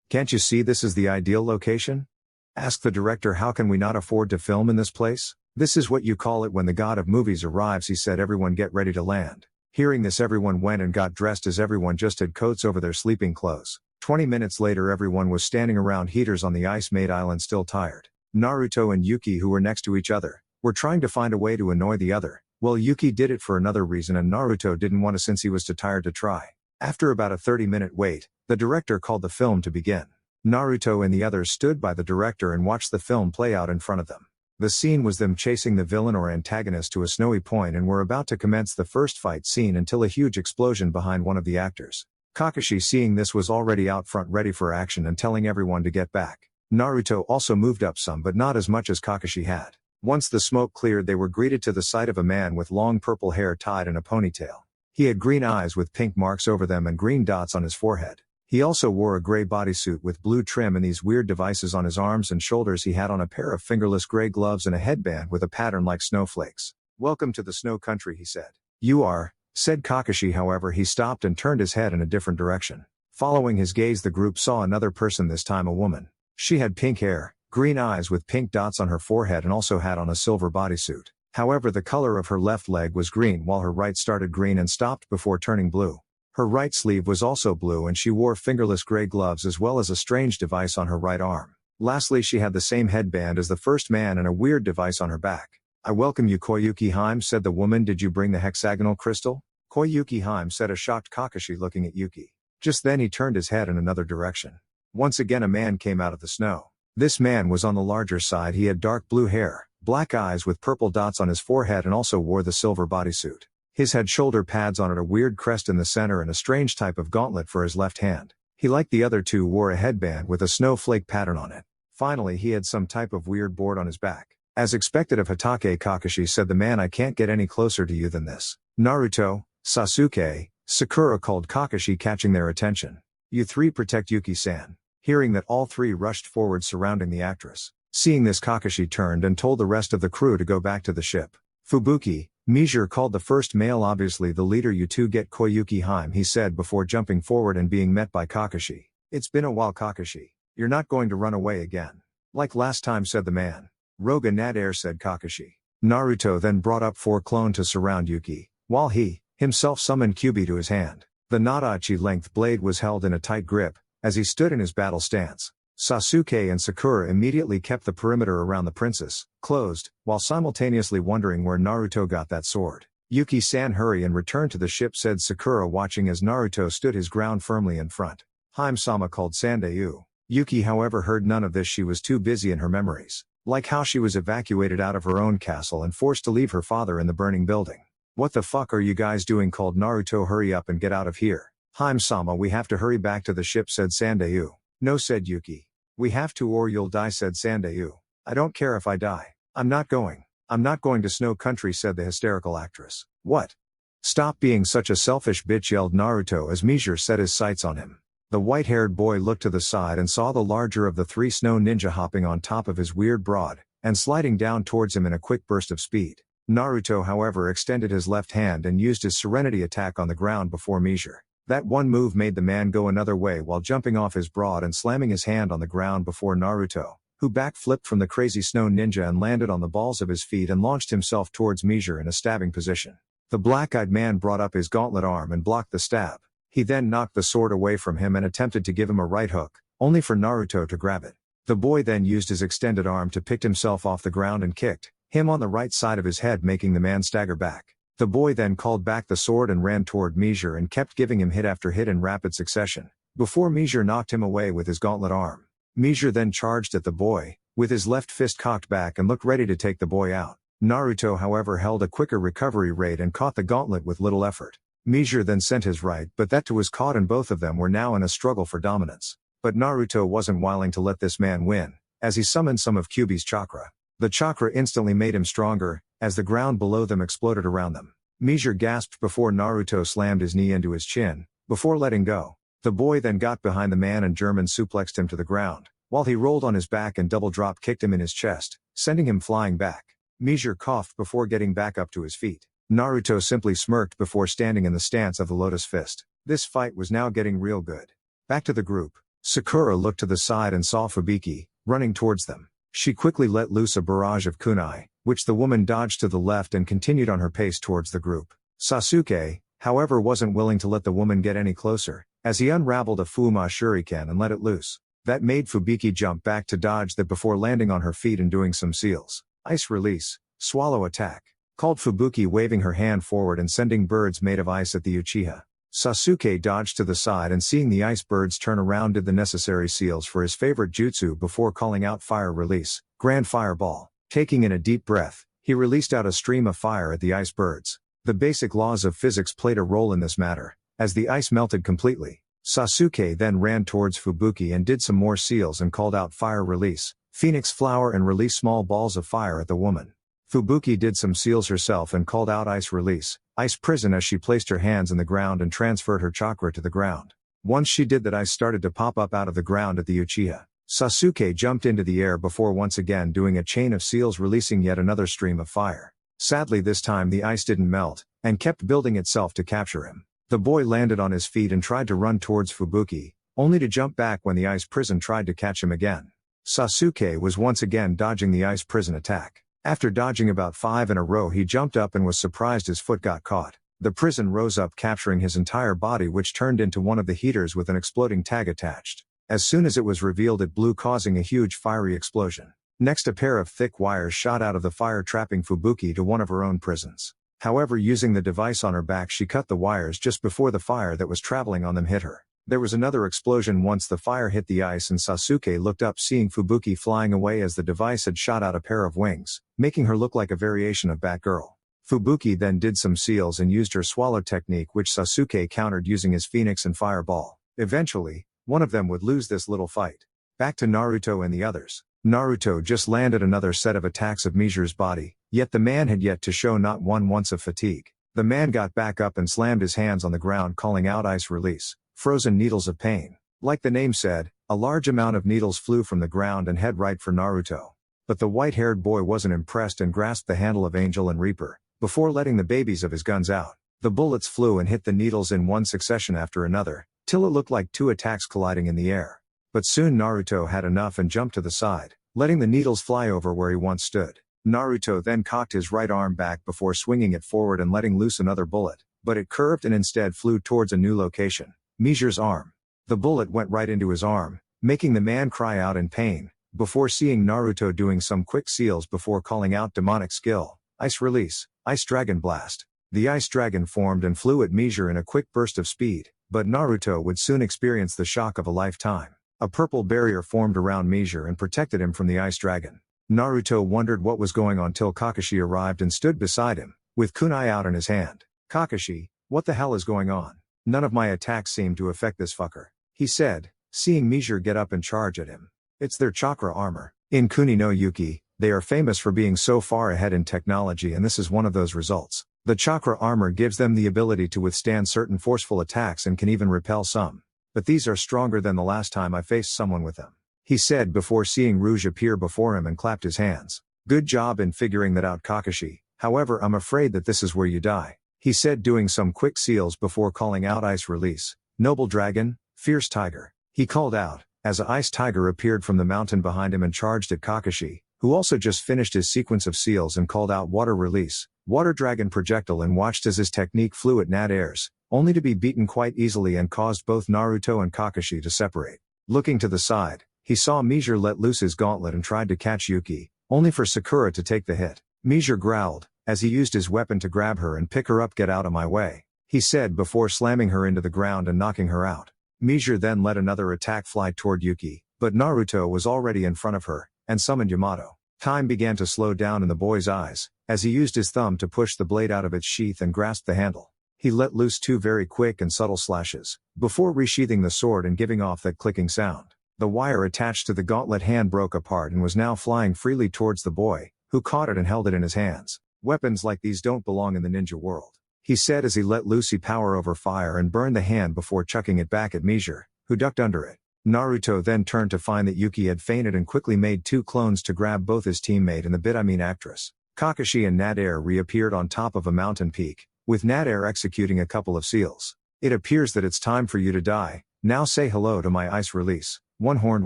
Can't you see this is the ideal location? Asked the director. How can we not afford to film in this place? This is what you call it when the god of movies arrives, he said. Everyone get ready to land. Hearing this, everyone went and got dressed, as everyone just had coats over their sleeping clothes. 20 minutes later, everyone was standing around heaters on the ice-made island, still tired. Naruto and Yuki, who were next to each other, were trying to find a way to annoy the other. Well, Yuki did it for another reason and Naruto didn't want to, since he was too tired to try. After about a 30-minute wait, the director called the film to begin. Naruto and the others stood by the director and watched the film play out in front of them. The scene was them chasing the villain or antagonist to a snowy point and were about to commence the first fight scene until a huge explosion behind one of the actors. Kakashi, seeing this, was already out front ready for action and telling everyone to get back. Naruto also moved up some, but not as much as Kakashi had. Once the smoke cleared, they were greeted to the sight of a man with long purple hair tied in a ponytail. He had green eyes with pink marks over them and green dots on his forehead. He also wore a gray bodysuit with blue trim and these weird devices on his arms and shoulders. He had on a pair of fingerless gray gloves and a headband with a pattern like snowflakes. Welcome to the snow country, he said. You are, said Kakashi. However, he stopped and turned his head in a different direction. Following his gaze, the group saw another person, this time a woman. She had pink hair, green eyes with pink dots on her forehead and also had on a silver bodysuit. However, the color of her left leg was green while her right started green and stopped before turning blue. Her right sleeve was also blue and she wore fingerless gray gloves as well as a strange device on her right arm. Lastly, she had the same headband as the first man and a weird device on her back. I welcome you, Koyuki Hime, said the woman. Did you bring the hexagonal crystal? Koyuki Hime, said a shocked Kakashi, looking at Yuki. Just then he turned his head in another direction. Once again a man came out of the snow. This man was on the larger side. He had dark blue hair, black eyes with purple dots on his forehead and also wore the silver bodysuit. His had shoulder pads on it, a weird crest in the center and a strange type of gauntlet for his left hand. He, like the other two, wore a headband with a snowflake pattern on it. Finally, he had some type of weird board on his back. As expected of Hatake, Kakashi said, the man, I can't get any closer to you than this. Naruto, Sasuke, Sakura, called Kakashi, catching their attention. You three protect Yuki-san. Hearing that, all three rushed forward surrounding the actress. Seeing this, Kakashi turned and told the rest of the crew to go back to the ship. Fubuki, Measure called the first male, obviously the leader. You two get Koyuki Heim, he said before jumping forward and being met by Kakashi. It's been a while, Kakashi. You're not going to run away again. Like last time, said the man. Roga Nadair, said Kakashi. Naruto then brought up 4 clone to surround Yuki, while he, himself summoned Kyuubi to his hand. The Nadachi length blade was held in a tight grip, as he stood in his battle stance. Sasuke and Sakura immediately kept the perimeter around the princess, closed, while simultaneously wondering where Naruto got that sword. Yuki-san, hurry and return to the ship, said Sakura, watching as Naruto stood his ground firmly in front. Haim-sama called Sandeu. Yuki, however, heard none of this. She was too busy in her memories, like how she was evacuated out of her own castle and forced to leave her father in the burning building. What the fuck are you guys doing, called Naruto. Hurry up and get out of here. Haim-sama, we have to hurry back to the ship, said Sandeu. No, said Yuki. We have to or you'll die, said Sandeu. I don't care if I die. I'm not going to Snow Country, said the hysterical actress. What? Stop being such a selfish bitch, yelled Naruto as Measure set his sights on him. The white-haired boy looked to the side and saw the larger of the 3 snow ninja hopping on top of his weird broad, and sliding down towards him in a quick burst of speed. Naruto, however, extended his left hand and used his Serenity attack on the ground before Measure. That one move made the man go another way while jumping off his broad and slamming his hand on the ground before Naruto, who backflipped from the crazy snow ninja and landed on the balls of his feet and launched himself towards Measure in a stabbing position. The black-eyed man brought up his gauntlet arm and blocked the stab. He then knocked the sword away from him and attempted to give him a right hook, only for Naruto to grab it. The boy then used his extended arm to pick himself off the ground and kicked him on the right side of his head, making the man stagger back. The boy then called back the sword and ran toward Measure and kept giving him hit after hit in rapid succession, before Measure knocked him away with his gauntlet arm. Measure then charged at the boy, with his left fist cocked back and looked ready to take the boy out. Naruto, however, held a quicker recovery rate and caught the gauntlet with little effort. Measure then sent his right, but that too was caught, and both of them were now in a struggle for dominance. But Naruto wasn't willing to let this man win, as he summoned some of Kyuubi's chakra. The chakra instantly made him stronger, as the ground below them exploded around them. Measure gasped before Naruto slammed his knee into his chin, before letting go. The boy then got behind the man and German suplexed him to the ground, while he rolled on his back and double drop kicked him in his chest, sending him flying back. Measure coughed before getting back up to his feet. Naruto simply smirked before standing in the stance of the lotus fist. This fight was now getting real good. Back to the group. Sakura looked to the side and saw Fubuki running towards them. She quickly let loose a barrage of kunai, which the woman dodged to the left and continued on her pace towards the group. Sasuke, however, wasn't willing to let the woman get any closer, as he unraveled a Fuma shuriken and let it loose. That made Fubuki jump back to dodge that before landing on her feet and doing some seals. Ice release, swallow attack, called Fubuki, waving her hand forward and sending birds made of ice at the Uchiha. Sasuke dodged to the side and seeing the ice birds turn around did the necessary seals for his favorite jutsu before calling out fire release, grand fireball. Taking in a deep breath, he released out a stream of fire at the ice birds. The basic laws of physics played a role in this matter, as the ice melted completely. Sasuke then ran towards Fubuki and did some more seals and called out fire release, phoenix flower, and released small balls of fire at the woman. Fubuki did some seals herself and called out ice release, ice prison, as she placed her hands in the ground and transferred her chakra to the ground. Once she did that, ice started to pop up out of the ground at the Uchiha. Sasuke jumped into the air before once again doing a chain of seals, releasing yet another stream of fire. Sadly, this time the ice didn't melt, and kept building itself to capture him. The boy landed on his feet and tried to run towards Fubuki, only to jump back when the ice prison tried to catch him again. Sasuke was once again dodging the ice prison attack. After dodging about 5 in a row, he jumped up and was surprised his foot got caught. The prison rose up, capturing his entire body, which turned into one of the heaters with an exploding tag attached. As soon as it was revealed, it blew, causing a huge fiery explosion. Next, a pair of thick wires shot out of the fire, trapping Fubuki to one of her own prisons. However, using the device on her back, she cut the wires just before the fire that was traveling on them hit her. There was another explosion once the fire hit the ice, and Sasuke looked up, seeing Fubuki flying away as the device had shot out a pair of wings, making her look like a variation of Batgirl. Fubuki then did some seals and used her swallow technique, which Sasuke countered using his phoenix and fireball. Eventually, one of them would lose this little fight. Back to Naruto and the others. Naruto just landed another set of attacks of Measure's body, yet the man had yet to show not one once of fatigue. The man got back up and slammed his hands on the ground, calling out ice release, frozen needles of pain. Like the name said, a large amount of needles flew from the ground and head right for Naruto. But the white-haired boy wasn't impressed and grasped the handle of Angel and Reaper, before letting the babies of his guns out. The bullets flew and hit the needles in one succession after another, till it looked like two attacks colliding in the air. But soon Naruto had enough and jumped to the side, letting the needles fly over where he once stood. Naruto then cocked his right arm back before swinging it forward and letting loose another bullet, but it curved and instead flew towards a new location, Mijure's arm. The bullet went right into his arm, making the man cry out in pain, before seeing Naruto doing some quick seals before calling out demonic skill, Ice Release, Ice Dragon Blast. The Ice Dragon formed and flew at Mijure in a quick burst of speed, but Naruto would soon experience the shock of a lifetime. A purple barrier formed around Mijure and protected him from the Ice Dragon. Naruto wondered what was going on till Kakashi arrived and stood beside him, with kunai out in his hand. Kakashi, what the hell is going on? None of my attacks seem to affect this fucker, he said, seeing Mijure get up and charge at him. It's their chakra armor. In Kuni no Yuki, they are famous for being so far ahead in technology, and this is one of those results. The chakra armor gives them the ability to withstand certain forceful attacks and can even repel some. But these are stronger than the last time I faced someone with them, he said before seeing Rouge appear before him and clapped his hands. Good job in figuring that out, Kakashi. However, I'm afraid that this is where you die, he said, doing some quick seals before calling out Ice Release, Noble Dragon, Fierce Tiger. He called out, as an ice tiger appeared from the mountain behind him and charged at Kakashi, who also just finished his sequence of seals, and called out Water Release, Water Dragon Projectile, and watched as his technique flew at Nadairs, only to be beaten quite easily and caused both Naruto and Kakashi to separate. Looking to the side, he saw Mijure let loose his gauntlet and tried to catch Yuki, only for Sakura to take the hit. Mijure growled, as he used his weapon to grab her and pick her up. Get out of my way, he said before slamming her into the ground and knocking her out. Mijure then let another attack fly toward Yuki, but Naruto was already in front of her, and summoned Yamato. Time began to slow down in the boy's eyes, as he used his thumb to push the blade out of its sheath and grasped the handle. He let loose two very quick and subtle slashes, before resheathing the sword and giving off that clicking sound. The wire attached to the gauntlet hand broke apart and was now flying freely towards the boy, who caught it and held it in his hands. Weapons like these don't belong in the ninja world, he said as he let loose power over fire and burned the hand before chucking it back at Mijure, who ducked under it. Naruto then turned to find that Yuki had fainted and quickly made two clones to grab both his teammate and the actress. Kakashi and Nadair reappeared on top of a mountain peak, with Nadair executing a couple of seals. It appears that it's time for you to die. Now say hello to my Ice Release, One-Horned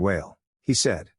Whale, he said.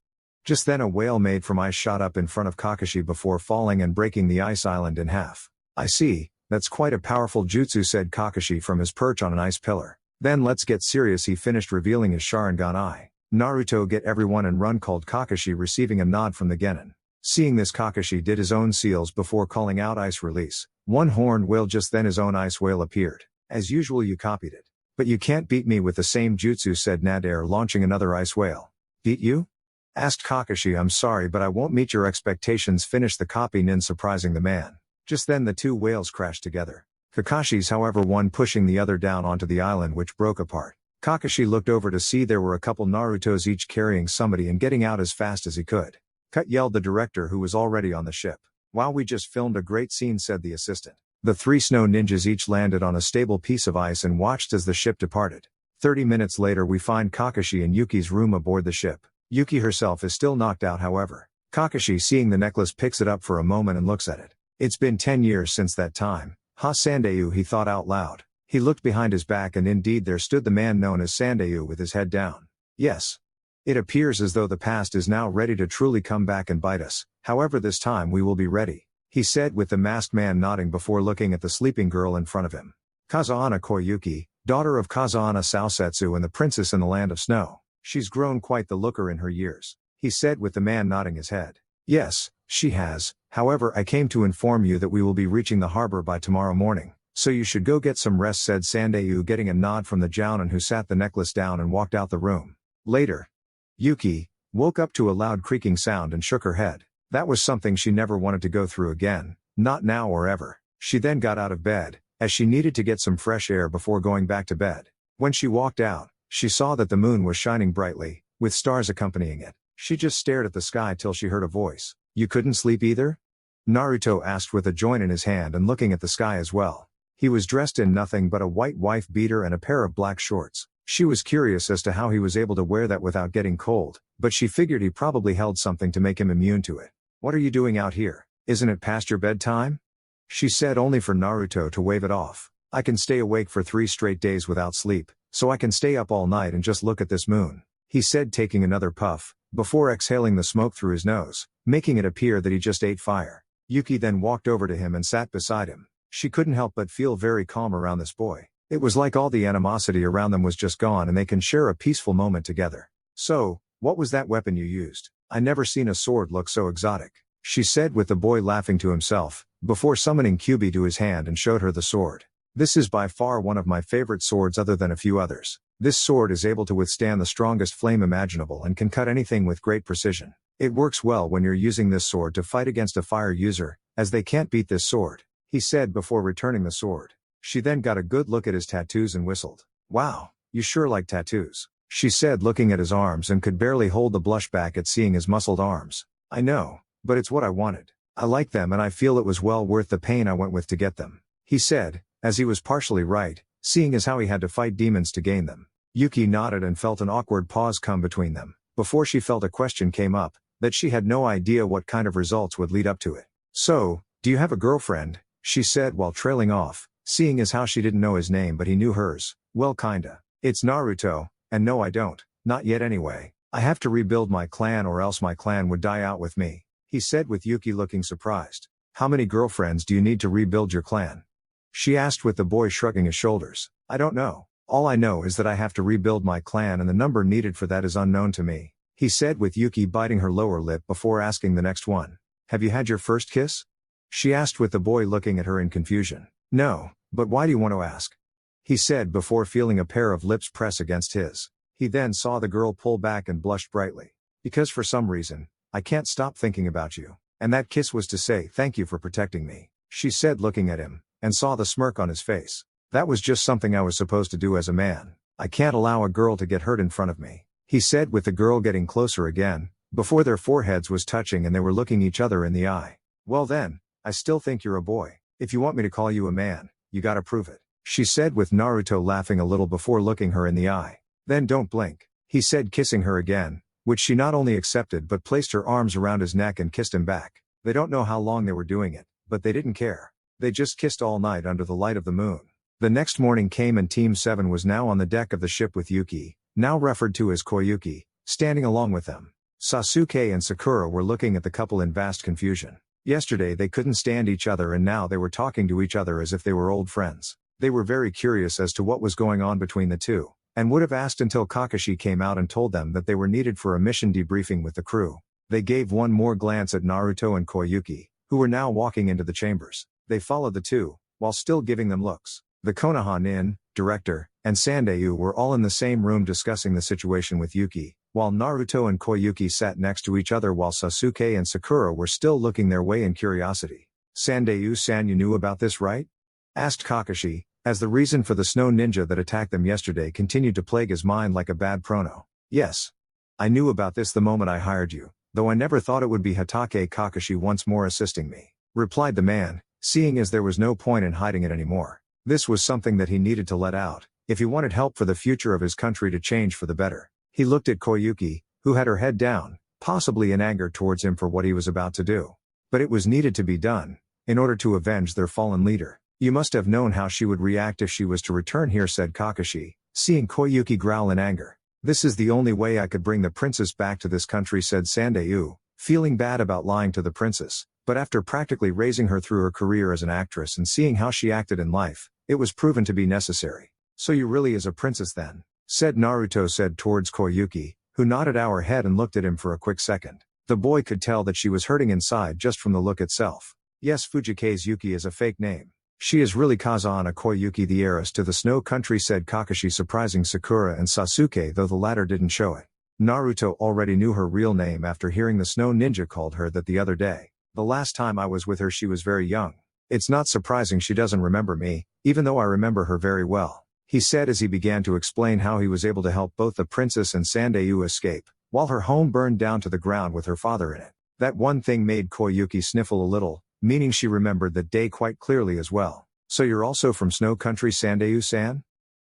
Just then a whale made from ice shot up in front of Kakashi before falling and breaking the ice island in half. I see, that's quite a powerful jutsu, said Kakashi from his perch on an ice pillar. Then let's get serious, he finished, revealing his Sharingan eye. Naruto, get everyone and run, called Kakashi, receiving a nod from the genin. Seeing this, Kakashi did his own seals before calling out Ice Release, One-Horned Whale. Just then his own ice whale appeared. As usual, you copied it. But you can't beat me with the same jutsu, said Nadair, launching another ice whale. Beat you? Asked Kakashi. I'm sorry, but I won't meet your expectations, finished the copy nin, surprising the man. Just then the two whales crashed together. Kakashi's, however, one pushing the other down onto the island, which broke apart. Kakashi looked over to see there were a couple Narutos each carrying somebody and getting out as fast as he could. Cut, yelled the director, who was already on the ship. Wow, we just filmed a great scene, said the assistant. The three snow ninjas each landed on a stable piece of ice and watched as the ship departed. 30 minutes later we find Kakashi in Yuki's room aboard the ship. Yuki herself is still knocked out, however. Kakashi, seeing the necklace, picks it up for a moment and looks at it. It's been 10 years since that time. Ha, Sandayu, he thought out loud. He looked behind his back and indeed there stood the man known as Sandayu with his head down. Yes. It appears as though the past is now ready to truly come back and bite us. However, this time we will be ready, he said, with the masked man nodding before looking at the sleeping girl in front of him. Kazahana Koyuki, daughter of Kazahana Saosetsu and the princess in the land of snow. She's grown quite the looker in her years, he said, with the man nodding his head. Yes, she has. However, I came to inform you that we will be reaching the harbor by tomorrow morning, so you should go get some rest, said Sandayu, getting a nod from the jounin, who sat the necklace down and walked out the room. Later, Yuki woke up to a loud creaking sound and shook her head. That was something she never wanted to go through again, not now or ever. She then got out of bed, as she needed to get some fresh air before going back to bed. When she walked out, she saw that the moon was shining brightly, with stars accompanying it. She just stared at the sky till she heard a voice. You couldn't sleep either? Naruto asked, with a joint in his hand and looking at the sky as well. He was dressed in nothing but a white wife beater and a pair of black shorts. She was curious as to how he was able to wear that without getting cold, but she figured he probably held something to make him immune to it. "What are you doing out here? Isn't it past your bedtime?" She said, only for Naruto to wave it off. "I can stay awake for 3 straight days without sleep, so I can stay up all night and just look at this moon," he said, taking another puff, before exhaling the smoke through his nose, making it appear that he just ate fire. Yuki then walked over to him and sat beside him. She couldn't help but feel very calm around this boy. It was like all the animosity around them was just gone and they can share a peaceful moment together. "So, what was that weapon you used? I never seen a sword look so exotic," she said, with the boy laughing to himself, before summoning Kyuubi to his hand and showed her the sword. "This is by far one of my favorite swords other than a few others. This sword is able to withstand the strongest flame imaginable and can cut anything with great precision. It works well when you're using this sword to fight against a fire user, as they can't beat this sword," he said before returning the sword. She then got a good look at his tattoos and whistled. "Wow, you sure like tattoos," she said, looking at his arms, and could barely hold the blush back at seeing his muscled arms. "I know, but it's what I wanted. I like them and I feel it was well worth the pain I went with to get them," he said, as he was partially right, seeing as how he had to fight demons to gain them. Yuki nodded and felt an awkward pause come between them, before she felt a question came up, that she had no idea what kind of results would lead up to it. "So, do you have a girlfriend?" she said while trailing off, seeing as how she didn't know his name but he knew hers. "Well, kinda. It's Naruto, and no I don't, not yet anyway. I have to rebuild my clan or else my clan would die out with me," he said, with Yuki looking surprised. "How many girlfriends do you need to rebuild your clan?" she asked, with the boy shrugging his shoulders. "I don't know. All I know is that I have to rebuild my clan and the number needed for that is unknown to me," he said, with Yuki biting her lower lip before asking the next one. "Have you had your first kiss?" she asked, with the boy looking at her in confusion. "No, but why do you want to ask?" he said, before feeling a pair of lips press against his. He then saw the girl pull back and blushed brightly. "Because for some reason, I can't stop thinking about you, and that kiss was to say thank you for protecting me," she said, looking at him, and saw the smirk on his face. "That was just something I was supposed to do as a man. I can't allow a girl to get hurt in front of me," he said, with the girl getting closer again, before their foreheads was touching and they were looking each other in the eye. "Well then, I still think you're a boy. If you want me to call you a man, you gotta prove it," she said, with Naruto laughing a little before looking her in the eye. "Then don't blink," he said, kissing her again, which she not only accepted but placed her arms around his neck and kissed him back. They don't know how long they were doing it, but they didn't care. They just kissed all night under the light of the moon. The next morning came and Team 7 was now on the deck of the ship with Yuki, now referred to as Koyuki, standing along with them. Sasuke and Sakura were looking at the couple in vast confusion. Yesterday they couldn't stand each other and now they were talking to each other as if they were old friends. They were very curious as to what was going on between the two, and would have asked until Kakashi came out and told them that they were needed for a mission debriefing with the crew. They gave one more glance at Naruto and Koyuki, who were now walking into the chambers. They followed the two, while still giving them looks. The Konoha Nin, director, and Sandayu were all in the same room discussing the situation with Yuki, while Naruto and Koyuki sat next to each other while Sasuke and Sakura were still looking their way in curiosity. "Sandayu-san, you knew about this, right?" asked Kakashi, as the reason for the snow ninja that attacked them yesterday continued to plague his mind like a bad prono. "Yes. I knew about this the moment I hired you, though I never thought it would be Hatake Kakashi once more assisting me," replied the man, seeing as there was no point in hiding it anymore. This was something that he needed to let out, if he wanted help for the future of his country to change for the better. He looked at Koyuki, who had her head down, possibly in anger towards him for what he was about to do. But it was needed to be done, in order to avenge their fallen leader. "You must have known how she would react if she was to return here," said Kakashi, seeing Koyuki growl in anger. "This is the only way I could bring the princess back to this country," said Sandayu, feeling bad about lying to the princess, but after practically raising her through her career as an actress and seeing how she acted in life, it was proven to be necessary. "So you really is a princess then?" said Naruto said towards Koyuki, who nodded our head and looked at him for a quick second. The boy could tell that she was hurting inside just from the look itself. "Yes, Fujikaze Yuki is a fake name. She is really Kazana Koyuki, the heiress to the snow country," said Kakashi, surprising Sakura and Sasuke, though the latter didn't show it. Naruto already knew her real name after hearing the snow ninja called her that the other day. "The last time I was with her she was very young. It's not surprising she doesn't remember me, even though I remember her very well," he said as he began to explain how he was able to help both the princess and Sandayu escape, while her home burned down to the ground with her father in it. That one thing made Koyuki sniffle a little, meaning she remembered that day quite clearly as well. "So you're also from Snow Country, Sandayu-san?"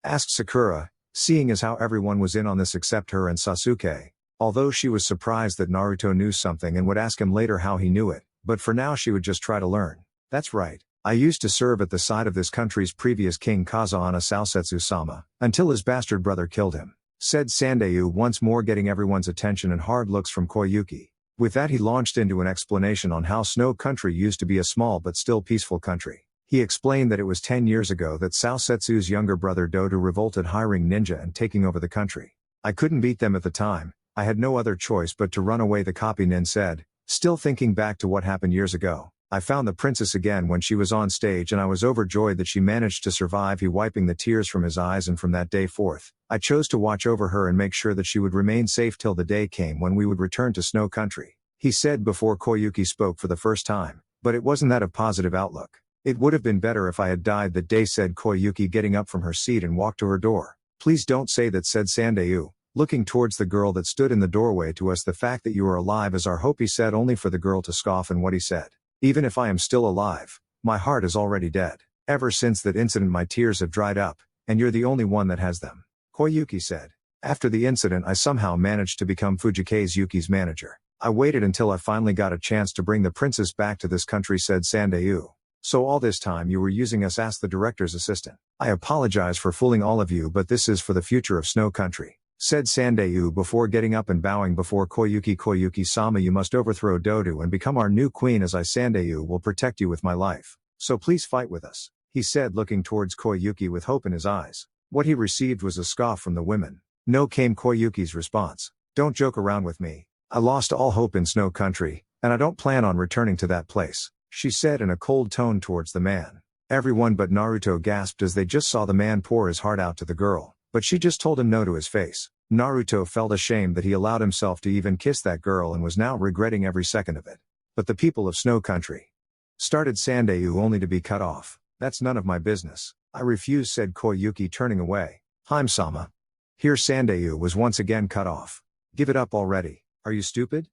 asked Sakura, seeing as how everyone was in on this except her and Sasuke. Although she was surprised that Naruto knew something and would ask him later how he knew it, but for now she would just try to learn. That's right. I used to serve at the side of this country's previous king Kazahana Saosetsu-sama, until his bastard brother killed him, said Sandayu, once more getting everyone's attention and hard looks from Koyuki. With that he launched into an explanation on how Snow Country used to be a small but still peaceful country. He explained that it was 10 years ago that Saosetsu's younger brother Dodo revolted, hiring ninja and taking over the country. I couldn't beat them at the time, I had no other choice but to run away, the copy nin said. Still thinking back to what happened years ago, I found the princess again when she was on stage and I was overjoyed that she managed to survive. He wiping the tears from his eyes, and from that day forth, I chose to watch over her and make sure that she would remain safe till the day came when we would return to Snow Country, he said before Koyuki spoke for the first time, but it wasn't that of positive outlook. It would have been better if I had died that day, said Koyuki, getting up from her seat and walked to her door. Please don't say that, said Sandayu, looking towards the girl that stood in the doorway. To us the fact that you are alive is our hope, he said, only for the girl to scoff. And what he said, even if I am still alive, my heart is already dead. Ever since that incident my tears have dried up, and you're the only one that has them, Koyuki said. After the incident I somehow managed to become Fujikaze Yuki's manager. I waited until I finally got a chance to bring the princess back to this country, said Sandayu. So all this time you were using us, asked the director's assistant. I apologize for fooling all of you, but this is for the future of Snow Country, said Sandayu before getting up and bowing before Koyuki. Koyuki-sama, you must overthrow Dodo and become our new queen, as I, Sandayu, will protect you with my life. So please fight with us, he said, looking towards Koyuki with hope in his eyes. What he received was a scoff from the women. No, came Koyuki's response. Don't joke around with me. I lost all hope in Snow Country, and I don't plan on returning to that place, she said in a cold tone towards the man. Everyone but Naruto gasped as they just saw the man pour his heart out to the girl, but she just told him no to his face. Naruto felt ashamed that he allowed himself to even kiss that girl and was now regretting every second of it. But the people of Snow Country, started Sandayu, only to be cut off. That's none of my business. I refuse, said Koyuki, turning away. Hime-sama. Here Sandayu was once again cut off. Give it up already. Are you stupid?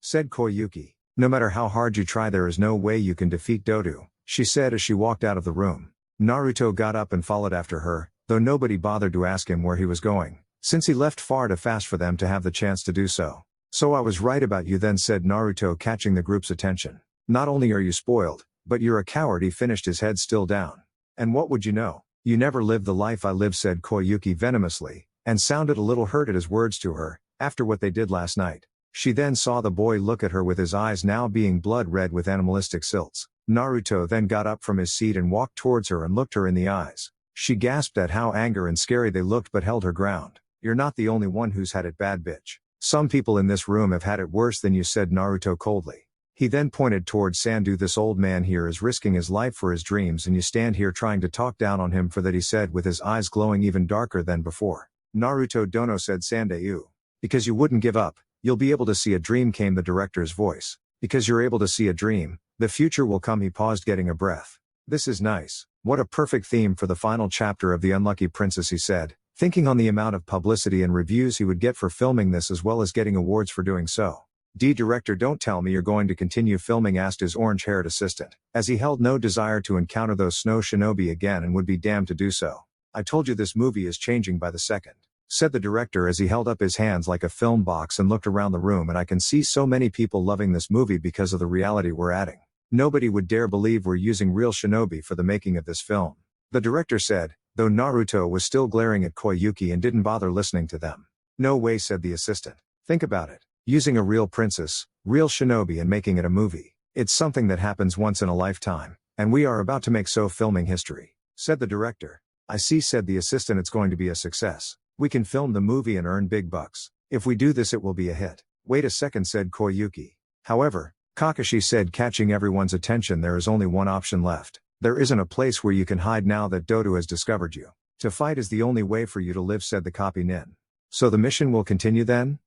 Said Koyuki. No matter how hard you try, there is no way you can defeat Dodo, she said as she walked out of the room. Naruto got up and followed after her, though nobody bothered to ask him where he was going, since he left far too fast for them to have the chance to do so. So I was right about you then, said Naruto, catching the group's attention. Not only are you spoiled, but you're a coward, he finished, his head still down. And what would you know? You never lived the life I live, said Koyuki venomously, and sounded a little hurt at his words to her, after what they did last night. She then saw the boy look at her with his eyes now being blood red with animalistic silts. Naruto then got up from his seat and walked towards her and looked her in the eyes. She gasped at how angry and scary they looked but held her ground. You're not the only one who's had it bad, bitch. Some people in this room have had it worse than you, said Naruto coldly. He then pointed towards Sandu. This old man here is risking his life for his dreams and you stand here trying to talk down on him for that, he said with his eyes glowing even darker than before. Naruto dono, said Sandayu. Because you wouldn't give up. You'll be able to see a dream, came the director's voice. Because you're able to see a dream, the future will come. He paused, getting a breath. This is nice. What a perfect theme for the final chapter of The Unlucky Princess, he said, thinking on the amount of publicity and reviews he would get for filming this as well as getting awards for doing so. Director, don't tell me you're going to continue filming, asked his orange-haired assistant, as he held no desire to encounter those snow shinobi again and would be damned to do so. I told you this movie is changing by the second, said the director as he held up his hands like a film box and looked around the room, and I can see so many people loving this movie because of the reality we're adding. Nobody would dare believe we're using real shinobi for the making of this film, the director said, though Naruto was still glaring at Koyuki and didn't bother listening to them. No way, said the assistant. Think about it. Using a real princess, real shinobi and making it a movie. It's something that happens once in a lifetime, and we are about to make so filming history, said the director. I see, said the assistant, it's going to be a success. We can film the movie and earn big bucks. If we do this it will be a hit. Wait a second, said Koyuki. However, Kakashi said, catching everyone's attention, there is only one option left. There isn't a place where you can hide now that Dodo has discovered you. To fight is the only way for you to live, said the copy nin. So the mission will continue then?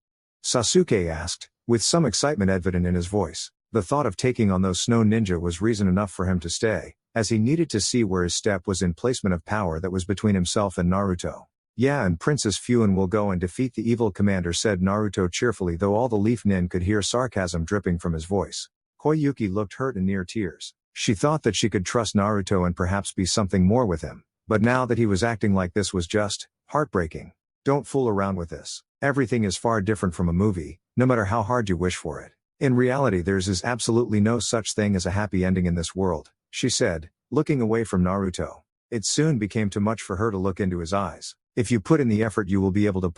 Sasuke asked, with some excitement evident in his voice. The thought of taking on those snow ninja was reason enough for him to stay, as he needed to see where his step was in placement of power that was between himself and Naruto. Yeah, and Princess Fuin will go and defeat the evil commander, said Naruto cheerfully, though all the leaf nin could hear sarcasm dripping from his voice. Koyuki looked hurt and near tears. She thought that she could trust Naruto and perhaps be something more with him, but now that he was acting like this was just heartbreaking. Don't fool around with this. Everything is far different from a movie, no matter how hard you wish for it. In reality, there's absolutely no such thing as a happy ending in this world, she said, looking away from Naruto. It soon became too much for her to look into his eyes. If you put in the effort, you will be able to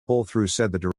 pull through, said the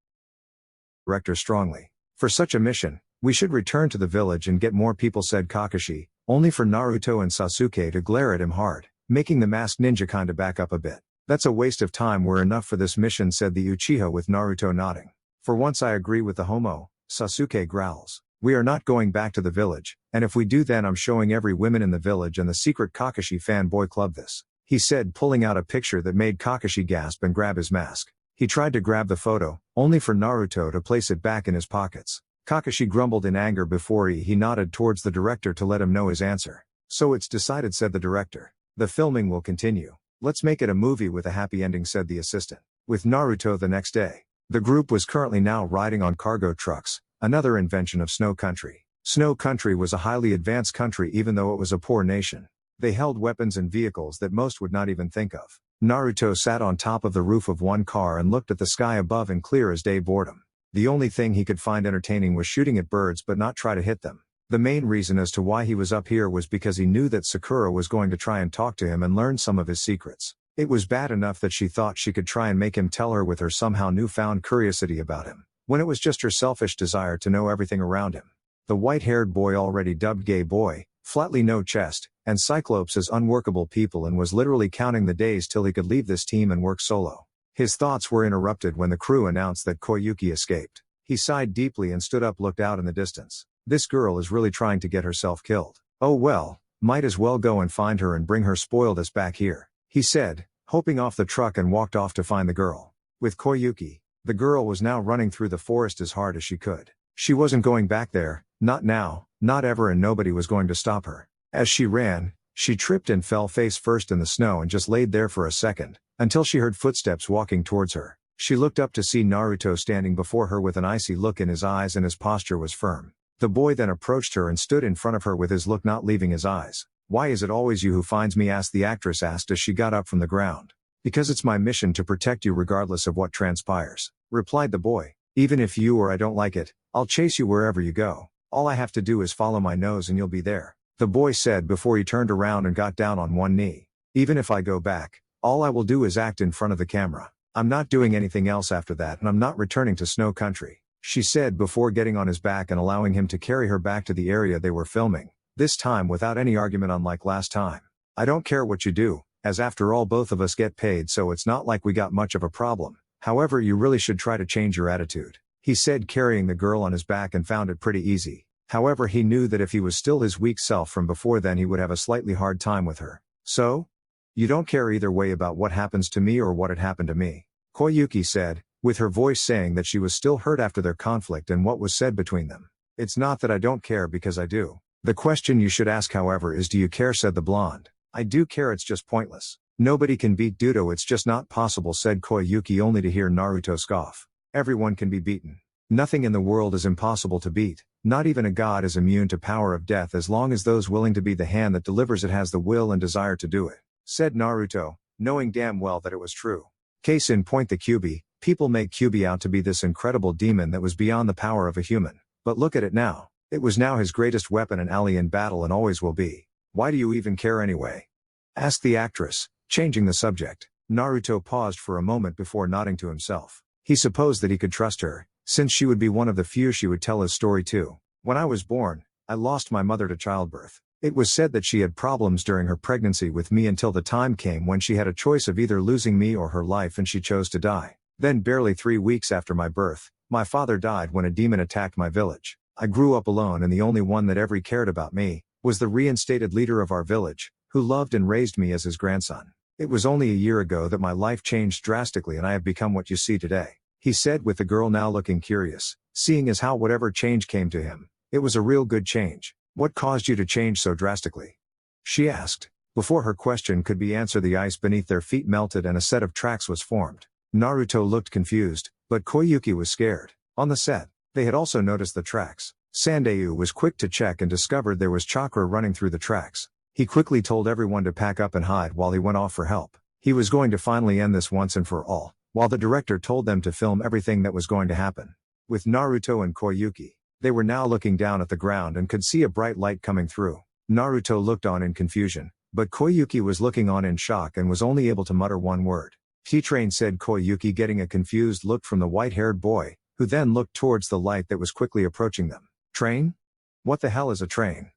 director strongly. For such a mission, we should return to the village and get more people, said Kakashi, only for Naruto and Sasuke to glare at him hard, making the masked ninja kinda back up a bit. That's a waste of time, we're enough for this mission, said the Uchiha with Naruto nodding. For once I agree with the homo, Sasuke growls. We are not going back to the village, and if we do then I'm showing every woman in the village and the secret Kakashi fanboy club this, he said, pulling out a picture that made Kakashi gasp and grab his mask. He tried to grab the photo, only for Naruto to place it back in his pockets. Kakashi grumbled in anger before he nodded towards the director to let him know his answer. So it's decided, said the director. The filming will continue. Let's make it a movie with a happy ending, said the assistant. With Naruto the next day. The group was currently now riding on cargo trucks, another invention of Snow Country. Snow Country was a highly advanced country even though it was a poor nation. They held weapons and vehicles that most would not even think of. Naruto sat on top of the roof of one car and looked at the sky above in clear as day boredom. The only thing he could find entertaining was shooting at birds but not try to hit them. The main reason as to why he was up here was because he knew that Sakura was going to try and talk to him and learn some of his secrets. It was bad enough that she thought she could try and make him tell her with her somehow newfound curiosity about him, when it was just her selfish desire to know everything around him. The white-haired boy, already dubbed Gay Boy, flatly no chest, and Cyclops as unworkable people, and was literally counting the days till he could leave this team and work solo. His thoughts were interrupted when the crew announced that Koyuki escaped. He sighed deeply and stood up, looked out in the distance. This girl is really trying to get herself killed. Oh well, might as well go and find her and bring her spoiled ass back here, he said, hopping off the truck and walked off to find the girl. With Koyuki, the girl was now running through the forest as hard as she could. She wasn't going back there, not now, not ever, and nobody was going to stop her. As she ran, she tripped and fell face first in the snow and just laid there for a second, until she heard footsteps walking towards her. She looked up to see Naruto standing before her with an icy look in his eyes, and his posture was firm. The boy then approached her and stood in front of her with his look not leaving his eyes. Why is it always you who finds me? Asked the actress as she got up from the ground. Because it's my mission to protect you regardless of what transpires, replied the boy. Even if you or I don't like it, I'll chase you wherever you go. All I have to do is follow my nose and you'll be there, the boy said before he turned around and got down on one knee. Even if I go back, all I will do is act in front of the camera. I'm not doing anything else after that, and I'm not returning to Snow Country, she said before getting on his back and allowing him to carry her back to the area they were filming, this time without any argument unlike last time. I don't care what you do, as after all both of us get paid, so it's not like we got much of a problem. However, you really should try to change your attitude, he said, carrying the girl on his back, and found it pretty easy. However, he knew that if he was still his weak self from before, then he would have a slightly hard time with her. So? You don't care either way about what happens to me or what had happened to me, Koyuki said, with her voice saying that she was still hurt after their conflict and what was said between them. It's not that I don't care, because I do. The question you should ask, however, is do you care, said the blonde. I do care, it's just pointless. Nobody can beat Duto, it's just not possible, said Koyuki, only to hear Naruto scoff. Everyone can be beaten. Nothing in the world is impossible to beat, not even a god is immune to power of death as long as those willing to be the hand that delivers it has the will and desire to do it, said Naruto, knowing damn well that it was true. Case in point, the Kyuubi. People make Kyuubi out to be this incredible demon that was beyond the power of a human. But look at it now. It was now his greatest weapon and ally in battle, and always will be. Why do you even care anyway? Asked the actress, changing the subject. Naruto paused for a moment before nodding to himself. He supposed that he could trust her, since she would be one of the few she would tell his story to. When I was born, I lost my mother to childbirth. It was said that she had problems during her pregnancy with me until the time came when she had a choice of either losing me or her life, and she chose to die. Then barely 3 weeks after my birth, my father died when a demon attacked my village. I grew up alone, and the only one that ever cared about me was the reinstated leader of our village, who loved and raised me as his grandson. It was only a year ago that my life changed drastically and I have become what you see today, he said, with the girl now looking curious, seeing as how whatever change came to him, it was a real good change. What caused you to change so drastically? She asked. Before her question could be answered, the ice beneath their feet melted and a set of tracks was formed. Naruto looked confused, but Koyuki was scared. On the set, they had also noticed the tracks. Sandayu was quick to check and discovered there was chakra running through the tracks. He quickly told everyone to pack up and hide while he went off for help. He was going to finally end this once and for all, while the director told them to film everything that was going to happen. With Naruto and Koyuki, they were now looking down at the ground and could see a bright light coming through. Naruto looked on in confusion, but Koyuki was looking on in shock and was only able to mutter one word. T-Train, said Koyuki, getting a confused look from the white-haired boy, who then looked towards the light that was quickly approaching them. Train? What the hell is a train?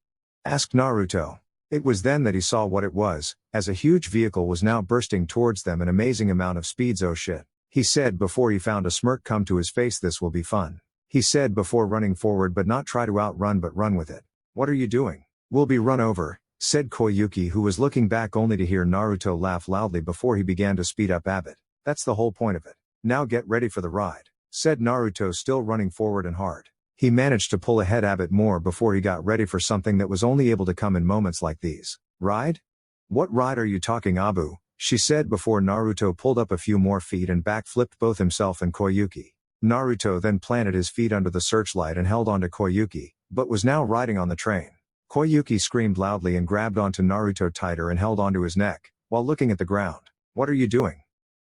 Asked Naruto. It was then that he saw what it was, as a huge vehicle was now bursting towards them an amazing amount of speeds. Oh shit, he said before he found a smirk come to his face. This will be fun, he said before running forward, but not try to outrun but run with it. What are you doing? We'll be run over, said Koyuki, who was looking back only to hear Naruto laugh loudly before he began to speed up. Abbott, that's the whole point of it. Now get ready for the ride, said Naruto, still running forward and hard. He managed to pull ahead a bit more before he got ready for something that was only able to come in moments like these. Ride? What ride are you talking, Abu? She said before Naruto pulled up a few more feet and backflipped both himself and Koyuki. Naruto then planted his feet under the searchlight and held onto Koyuki, but was now riding on the train. Koyuki screamed loudly and grabbed onto Naruto tighter and held onto his neck, while looking at the ground. What are you doing?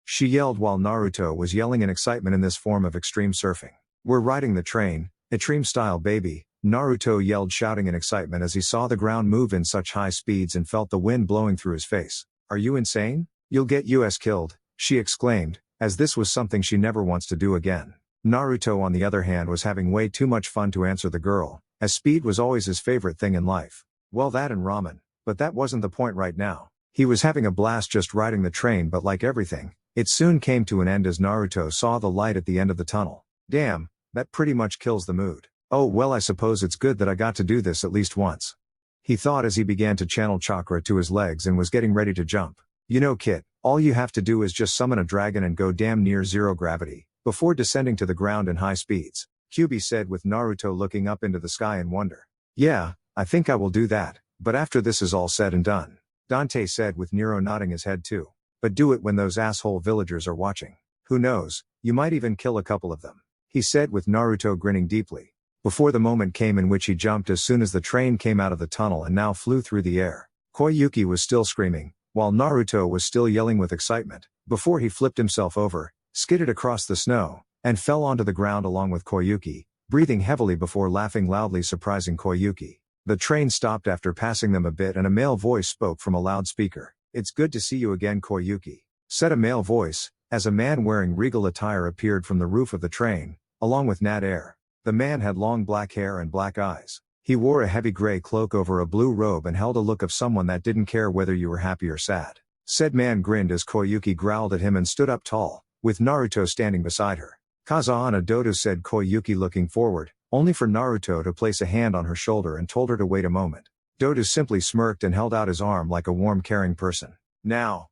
She yelled while Naruto was yelling in excitement in this form of extreme surfing. We're riding the train, extreme style baby, Naruto yelled, shouting in excitement as he saw the ground move in such high speeds and felt the wind blowing through his face. Are you insane? You'll get us killed, she exclaimed, as this was something she never wants to do again. Naruto, on the other hand, was having way too much fun to answer the girl, as speed was always his favorite thing in life. Well, that and ramen, but that wasn't the point right now. He was having a blast just riding the train, but like everything, it soon came to an end as Naruto saw the light at the end of the tunnel. Damn, that pretty much kills the mood. Oh well, I suppose it's good that I got to do this at least once, he thought as he began to channel chakra to his legs and was getting ready to jump. You know, kid, all you have to do is just summon a dragon and go damn near zero gravity, before descending to the ground in high speeds, Kyuubi said with Naruto looking up into the sky in wonder. Yeah, I think I will do that, but after this is all said and done, Dante said with Nero nodding his head too. But do it when those asshole villagers are watching. Who knows, you might even kill a couple of them, he said with Naruto grinning deeply. Before the moment came in which he jumped as soon as the train came out of the tunnel and now flew through the air. Koyuki was still screaming, while Naruto was still yelling with excitement, before he flipped himself over, skidded across the snow, and fell onto the ground along with Koyuki, breathing heavily before laughing loudly, surprising Koyuki. The train stopped after passing them a bit and a male voice spoke from a loudspeaker. It's good to see you again, Koyuki, said a male voice, as a man wearing regal attire appeared from the roof of the train, along with Nat Air. The man had long black hair and black eyes. He wore a heavy gray cloak over a blue robe and held a look of someone that didn't care whether you were happy or sad. Said man grinned as Koyuki growled at him and stood up tall, with Naruto standing beside her. Kazahana Dodo, said Koyuki looking forward, only for Naruto to place a hand on her shoulder and told her to wait a moment. Dodo simply smirked and held out his arm like a warm, caring person. Now,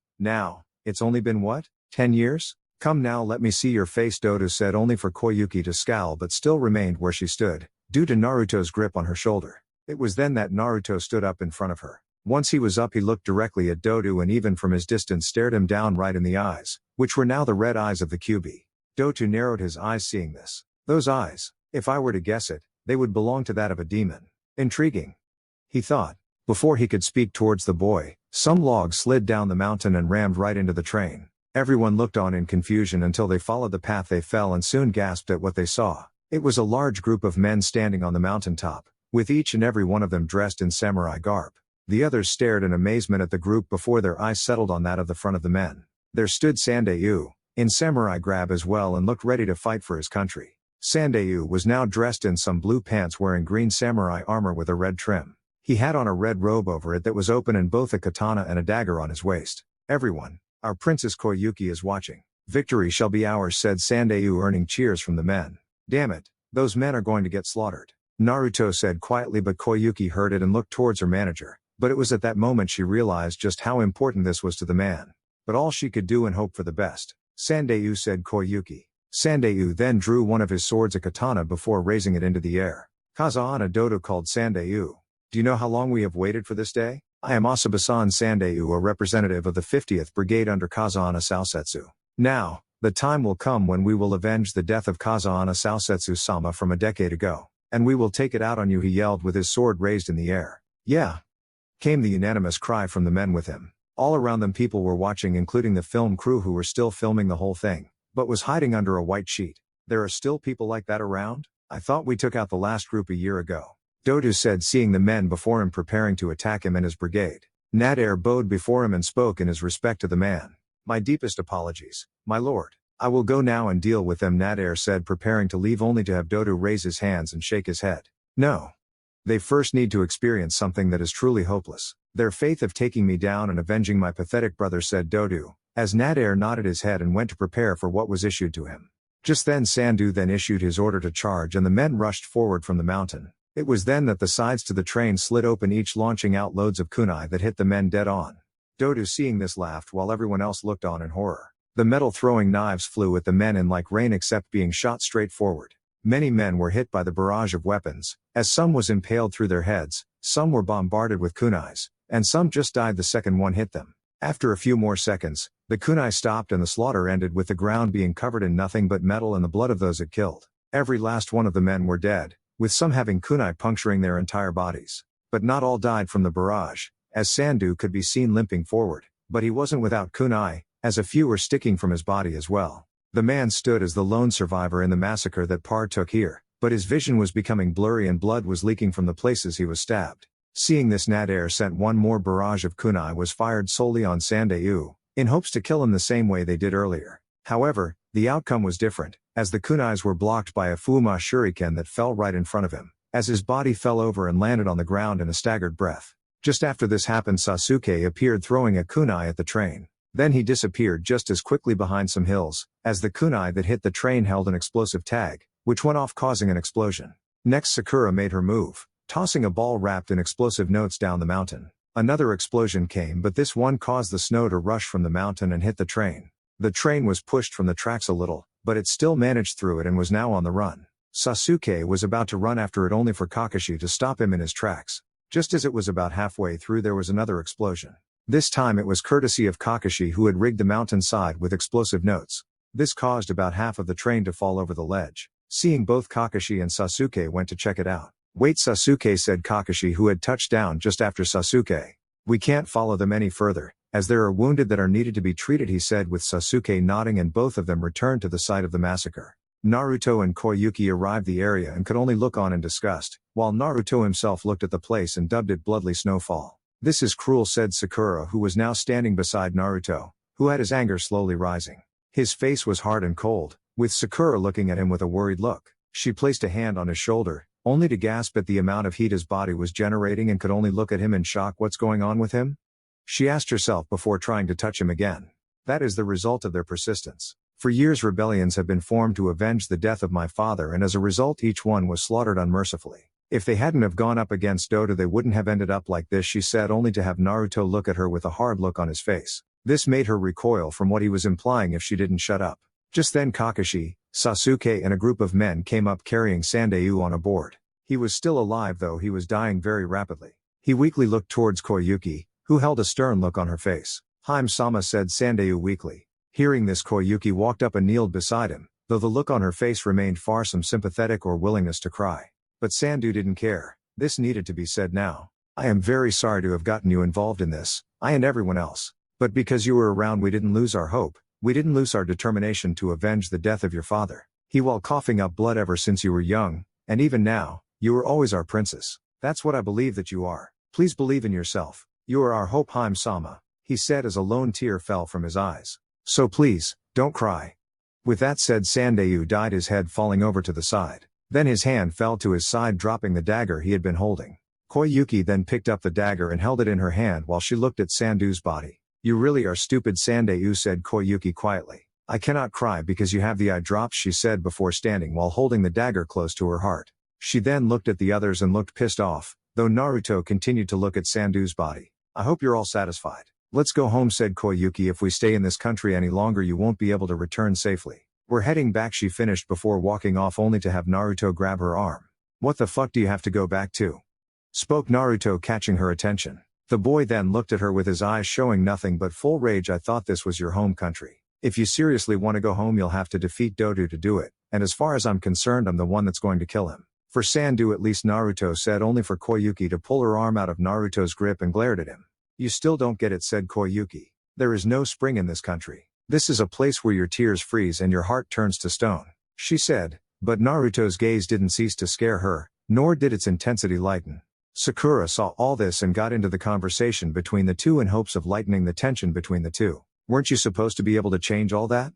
it's only been what? 10 years? Come now, let me see your face, Dodo said, only for Koyuki to scowl but still remained where she stood, due to Naruto's grip on her shoulder. It was then that Naruto stood up in front of her. Once he was up, he looked directly at Dodo and even from his distance stared him down right in the eyes, which were now the red eyes of the Kyuubi. Dodo narrowed his eyes seeing this. Those eyes, if I were to guess it, they would belong to that of a demon. Intriguing, he thought. Before he could speak towards the boy, some logs slid down the mountain and rammed right into the train. Everyone looked on in confusion until they followed the path they fell and soon gasped at what they saw. It was a large group of men standing on the mountaintop, with each and every one of them dressed in samurai garb. The others stared in amazement at the group before their eyes settled on that of the front of the men. There stood Sandayu, in samurai garb as well, and looked ready to fight for his country. Sandayu was now dressed in some blue pants wearing green samurai armor with a red trim. He had on a red robe over it that was open and both a katana and a dagger on his waist. Everyone, our Princess Koyuki is watching. Victory shall be ours, said Sandayu, earning cheers from the men. Damn it, those men are going to get slaughtered, Naruto said quietly, but Koyuki heard it and looked towards her manager. But it was at that moment she realized just how important this was to the man. But all she could do and hope for the best. Sandayu, said Koyuki. Sandayu then drew one of his swords, a katana, before raising it into the air. Kazahana Dodo called Sandayu. Do you know how long we have waited for this day? I am Asabasan Sandayu, a representative of the 50th Brigade under Kazahana Saosetsu. Now, the time will come when we will avenge the death of Kazahana Saosetsu-sama from a decade ago. And we will take it out on you, he yelled with his sword raised in the air. Yeah, came the unanimous cry from the men with him. All around them people were watching, including the film crew who were still filming the whole thing, but was hiding under a white sheet. There are still people like that around? I thought we took out the last group a year ago, Dodo said, seeing the men before him preparing to attack him and his brigade. Nadair bowed before him and spoke in his respect to the man. My deepest apologies, my lord. I will go now and deal with them, Nadair said, preparing to leave, only to have Dodo raise his hands and shake his head. No. They first need to experience something that is truly hopeless. Their faith of taking me down and avenging my pathetic brother, said Dodo, as Nadair nodded his head and went to prepare for what was issued to him. Just then Sandu then issued his order to charge, and the men rushed forward from the mountain. It was then that the sides to the train slid open, each launching out loads of kunai that hit the men dead on. Dodo, seeing this, laughed while everyone else looked on in horror. The metal-throwing knives flew at the men in like rain, except being shot straight forward. Many men were hit by the barrage of weapons, as some was impaled through their heads, some were bombarded with kunais, and some just died the second one hit them. After a few more seconds, the kunai stopped and the slaughter ended, with the ground being covered in nothing but metal and the blood of those it killed. Every last one of the men were dead, with some having kunai puncturing their entire bodies. But not all died from the barrage, as Sandu could be seen limping forward, but he wasn't without kunai, as a few were sticking from his body as well. The man stood as the lone survivor in the massacre that partook here, but his vision was becoming blurry and blood was leaking from the places he was stabbed. Seeing this, Nadair sent one more barrage of kunai was fired solely on Sandayu, in hopes to kill him the same way they did earlier. However, the outcome was different, as the kunais were blocked by a Fuma shuriken that fell right in front of him, as his body fell over and landed on the ground in a staggered breath. Just after this happened, Sasuke appeared throwing a kunai at the train. Then he disappeared just as quickly behind some hills, as the kunai that hit the train held an explosive tag, which went off causing an explosion. Next, Sakura made her move, tossing a ball wrapped in explosive notes down the mountain. Another explosion came, but this one caused the snow to rush from the mountain and hit the train. The train was pushed from the tracks a little, but it still managed through it and was now on the run. Sasuke was about to run after it, only for Kakashi to stop him in his tracks. Just as it was about halfway through, there was another explosion. This time it was courtesy of Kakashi, who had rigged the mountainside with explosive notes. This caused about half of the train to fall over the ledge. Seeing both, Kakashi and Sasuke went to check it out. Wait, Sasuke, said Kakashi, who had touched down just after Sasuke. We can't follow them any further, as there are wounded that are needed to be treated, he said, with Sasuke nodding, and both of them returned to the site of the massacre. Naruto and Koyuki arrived the area and could only look on in disgust, while Naruto himself looked at the place and dubbed it bloodly snowfall. This is cruel, said Sakura, who was now standing beside Naruto, who had his anger slowly rising. His face was hard and cold, with Sakura looking at him with a worried look. She placed a hand on his shoulder, only to gasp at the amount of heat his body was generating, and could only look at him in shock. What's going on with him? She asked herself before trying to touch him again. That is the result of their persistence. For years rebellions have been formed to avenge the death of my father, and as a result each one was slaughtered unmercifully. If they hadn't have gone up against Dodo, they wouldn't have ended up like this, she said, only to have Naruto look at her with a hard look on his face. This made her recoil from what he was implying if she didn't shut up. Just then Kakashi, Sasuke and a group of men came up carrying Sandayu on a board. He was still alive, though he was dying very rapidly. He weakly looked towards Koyuki, who held a stern look on her face. Hime-sama, said Sandayu weakly. Hearing this, Koyuki walked up and kneeled beside him, though the look on her face remained far from sympathetic or willingness to cry. But Sandu didn't care. This needed to be said now. I am very sorry to have gotten you involved in this, I and everyone else. But because you were around, we didn't lose our hope. We didn't lose our determination to avenge the death of your father. He while coughing up blood ever since you were young, and even now, you were always our princess. That's what I believe that you are. Please believe in yourself. You are our hope, Hime-sama, he said as a lone tear fell from his eyes. So please, don't cry. With that said, Sandayu died, his head falling over to the side. Then his hand fell to his side, dropping the dagger he had been holding. Koyuki then picked up the dagger and held it in her hand while she looked at Sandu's body. You really are stupid, Sandayu, said Koyuki quietly. I cannot cry because you have the eye drops, she said before standing while holding the dagger close to her heart. She then looked at the others and looked pissed off, though Naruto continued to look at Sandu's body. I hope you're all satisfied. Let's go home, said Koyuki. If we stay in this country any longer, you won't be able to return safely. We're heading back, she finished before walking off, only to have Naruto grab her arm. What the fuck do you have to go back to? Spoke Naruto, catching her attention. The boy then looked at her with his eyes showing nothing but full rage. I thought this was your home country. If you seriously want to go home, you'll have to defeat Dodo to do it, and as far as I'm concerned, I'm the one that's going to kill him. For Sandu at least, Naruto said, only for Koyuki to pull her arm out of Naruto's grip and glared at him. You still don't get it, said Koyuki. There is no spring in this country. This is a place where your tears freeze and your heart turns to stone, she said, but Naruto's gaze didn't cease to scare her, nor did its intensity lighten. Sakura saw all this and got into the conversation between the two in hopes of lightening the tension between the two. Weren't you supposed to be able to change all that?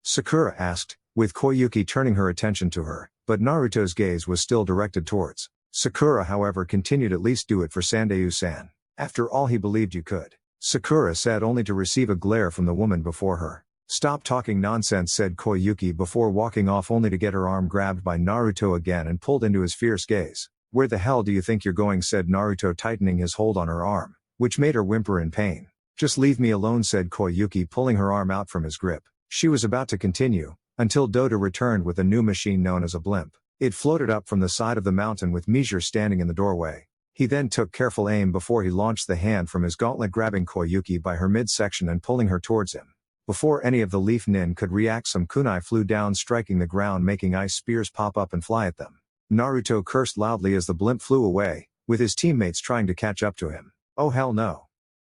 Sakura asked, with Koyuki turning her attention to her, but Naruto's gaze was still directed towards. Sakura however continued, at least do it for Sandayu-san. After all, he believed you could. Sakura said, only to receive a glare from the woman before her. Stop talking nonsense, said Koyuki before walking off, only to get her arm grabbed by Naruto again and pulled into his fierce gaze. Where the hell do you think you're going, said Naruto, tightening his hold on her arm, which made her whimper in pain. Just leave me alone, said Koyuki, pulling her arm out from his grip. She was about to continue, until Dodo returned with a new machine known as a blimp. It floated up from the side of the mountain with Mizure standing in the doorway. He then took careful aim before he launched the hand from his gauntlet, grabbing Koyuki by her midsection and pulling her towards him. Before any of the leaf nin could react, some kunai flew down, striking the ground, making ice spears pop up and fly at them. Naruto cursed loudly as the blimp flew away, with his teammates trying to catch up to him. Oh hell no.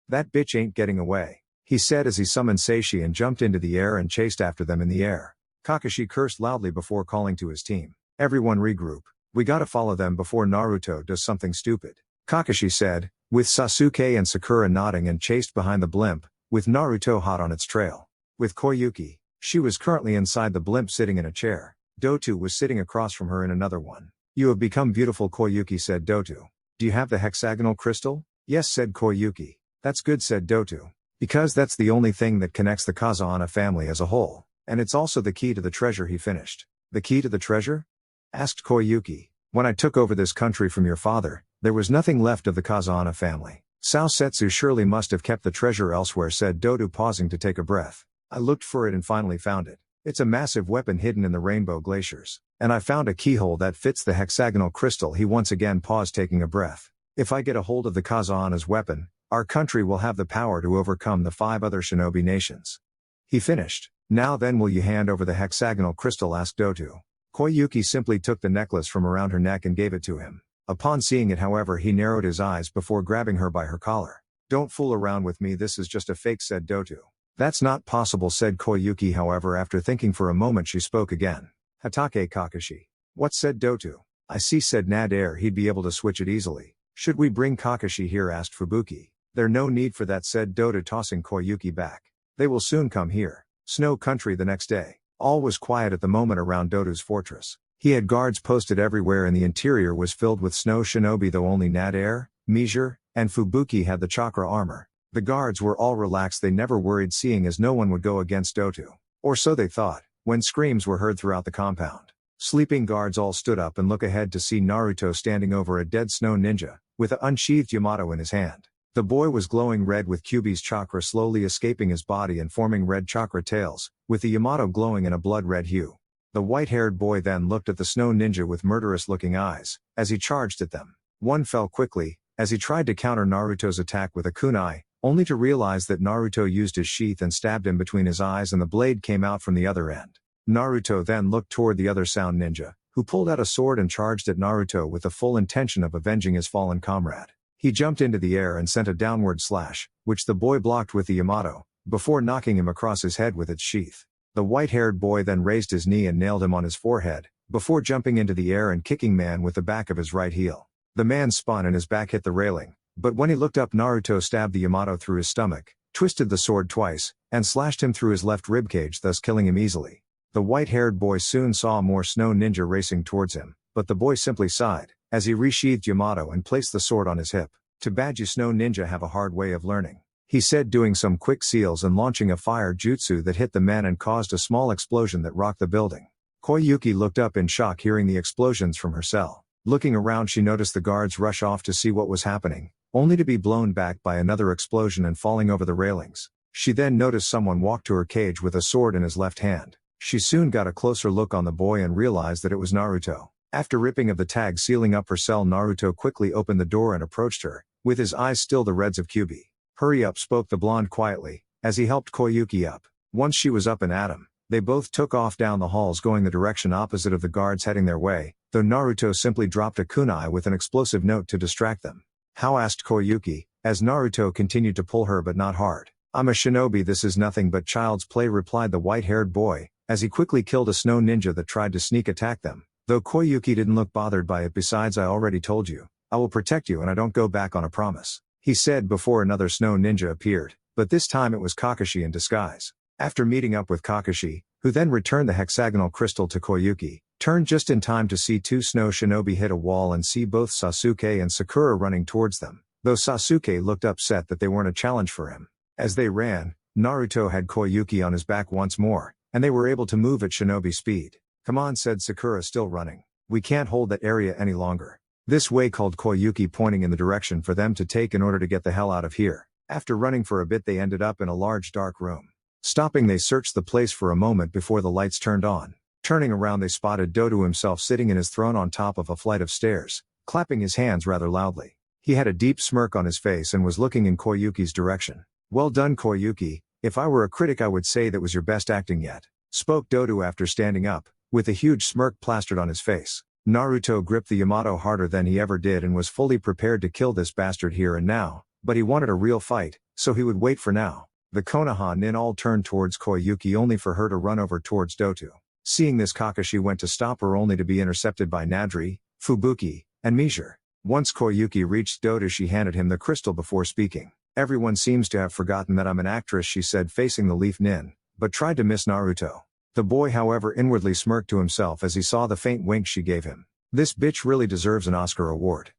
That bitch ain't getting away, he said as he summoned Seishi and jumped into the air and chased after them in the air. Kakashi cursed loudly before calling to his team. Everyone regroup. We gotta follow them before Naruto does something stupid. Kakashi said, with Sasuke and Sakura nodding, and chased behind the blimp, with Naruto hot on its trail. With Koyuki, she was currently inside the blimp sitting in a chair. Dotu was sitting across from her in another one. You have become beautiful, Koyuki, said Dotu. Do you have the hexagonal crystal? Yes, said Koyuki. That's good, said Dotu. Because that's the only thing that connects the Kazahana family as a whole. And it's also the key to the treasure, he finished. The key to the treasure? Asked Koyuki. When I took over this country from your father, there was nothing left of the Kazahana family. Sao Setsu surely must have kept the treasure elsewhere, said Dotu, pausing to take a breath. I looked for it and finally found it. It's a massive weapon hidden in the rainbow glaciers. And I found a keyhole that fits the hexagonal crystal. He once again paused, taking a breath. If I get a hold of the Kazahana's weapon, our country will have the power to overcome the 5 other shinobi nations. He finished. Now then, will you hand over the hexagonal crystal, asked Dotu. Koyuki simply took the necklace from around her neck and gave it to him. Upon seeing it, however, he narrowed his eyes before grabbing her by her collar. Don't fool around with me, this is just a fake, said Dotu. That's not possible, said Koyuki. However, after thinking for a moment, she spoke again. Hatake Kakashi. What, said Dotu? I see, said Nader. He'd be able to switch it easily. Should we bring Kakashi here, asked Fubuki. There's no need for that, said Dotu, tossing Koyuki back. They will soon come here. Snow Country. The next day, all was quiet at the moment around Dotu's fortress. He had guards posted everywhere and the interior was filled with snow shinobi, though only Nader, Mizure, and Fubuki had the chakra armor. The guards were all relaxed, they never worried, seeing as no one would go against Dotu. Or so they thought, when screams were heard throughout the compound. Sleeping guards all stood up and looked ahead to see Naruto standing over a dead snow ninja, with an unsheathed Yamato in his hand. The boy was glowing red, with Kyuubi's chakra slowly escaping his body and forming red chakra tails, with the Yamato glowing in a blood-red hue. The white-haired boy then looked at the snow ninja with murderous-looking eyes, as he charged at them. One fell quickly, as he tried to counter Naruto's attack with a kunai, only to realize that Naruto used his sheath and stabbed him between his eyes and the blade came out from the other end. Naruto then looked toward the other sound ninja, who pulled out a sword and charged at Naruto with the full intention of avenging his fallen comrade. He jumped into the air and sent a downward slash, which the boy blocked with the Yamato, before knocking him across his head with its sheath. The white-haired boy then raised his knee and nailed him on his forehead, before jumping into the air and kicking man with the back of his right heel. The man spun and his back hit the railing, but when he looked up, Naruto stabbed the Yamato through his stomach, twisted the sword twice, and slashed him through his left ribcage, thus killing him easily. The white-haired boy soon saw more snow ninja racing towards him, but the boy simply sighed, as he resheathed Yamato and placed the sword on his hip. Too bad you snow ninja have a hard way of learning, he said, doing some quick seals and launching a fire jutsu that hit the man and caused a small explosion that rocked the building. Koyuki looked up in shock hearing the explosions from her cell. Looking around, she noticed the guards rush off to see what was happening, only to be blown back by another explosion and falling over the railings. She then noticed someone walk to her cage with a sword in his left hand. She soon got a closer look on the boy and realized that it was Naruto. After ripping of the tag sealing up her cell, Naruto quickly opened the door and approached her, with his eyes still the reds of Kyuubi. Hurry up, spoke the blonde quietly, as he helped Koyuki up. Once she was up and at him, they both took off down the halls, going the direction opposite of the guards heading their way, though Naruto simply dropped a kunai with an explosive note to distract them. How, asked Koyuki, as Naruto continued to pull her but not hard. I'm a shinobi, this is nothing but child's play, replied the white-haired boy, as he quickly killed a snow ninja that tried to sneak attack them, though Koyuki didn't look bothered by it. Besides, I already told you, I will protect you and I don't go back on a promise, he said before another snow ninja appeared, but this time it was Kakashi in disguise. After meeting up with Kakashi, who then returned the hexagonal crystal to Koyuki, turned just in time to see two snow shinobi hit a wall and see both Sasuke and Sakura running towards them, though Sasuke looked upset that they weren't a challenge for him. As they ran, Naruto had Koyuki on his back once more, and they were able to move at shinobi speed. "Come on," said Sakura, still running. "We can't hold that area any longer." "This way," called Koyuki, pointing in the direction for them to take in order to get the hell out of here. After running for a bit, they ended up in a large dark room. Stopping, they searched the place for a moment before the lights turned on. Turning around, they spotted Dodo himself sitting in his throne on top of a flight of stairs, clapping his hands rather loudly. He had a deep smirk on his face and was looking in Koyuki's direction. "Well done, Koyuki. If I were a critic, I would say that was your best acting yet," spoke Dodo after standing up, with a huge smirk plastered on his face. Naruto gripped the Yamato harder than he ever did and was fully prepared to kill this bastard here and now, but he wanted a real fight, so he would wait for now. The Konoha nin all turned towards Koyuki only for her to run over towards Doto. Seeing this, Kakashi went to stop her only to be intercepted by Nadri, Fubuki, and Mizure. Once Koyuki reached Doto, she handed him the crystal before speaking. "Everyone seems to have forgotten that I'm an actress," she said, facing the Leaf Nin, but tried to miss Naruto. The boy, however, inwardly smirked to himself as he saw the faint wink she gave him. "This bitch really deserves an Oscar award,"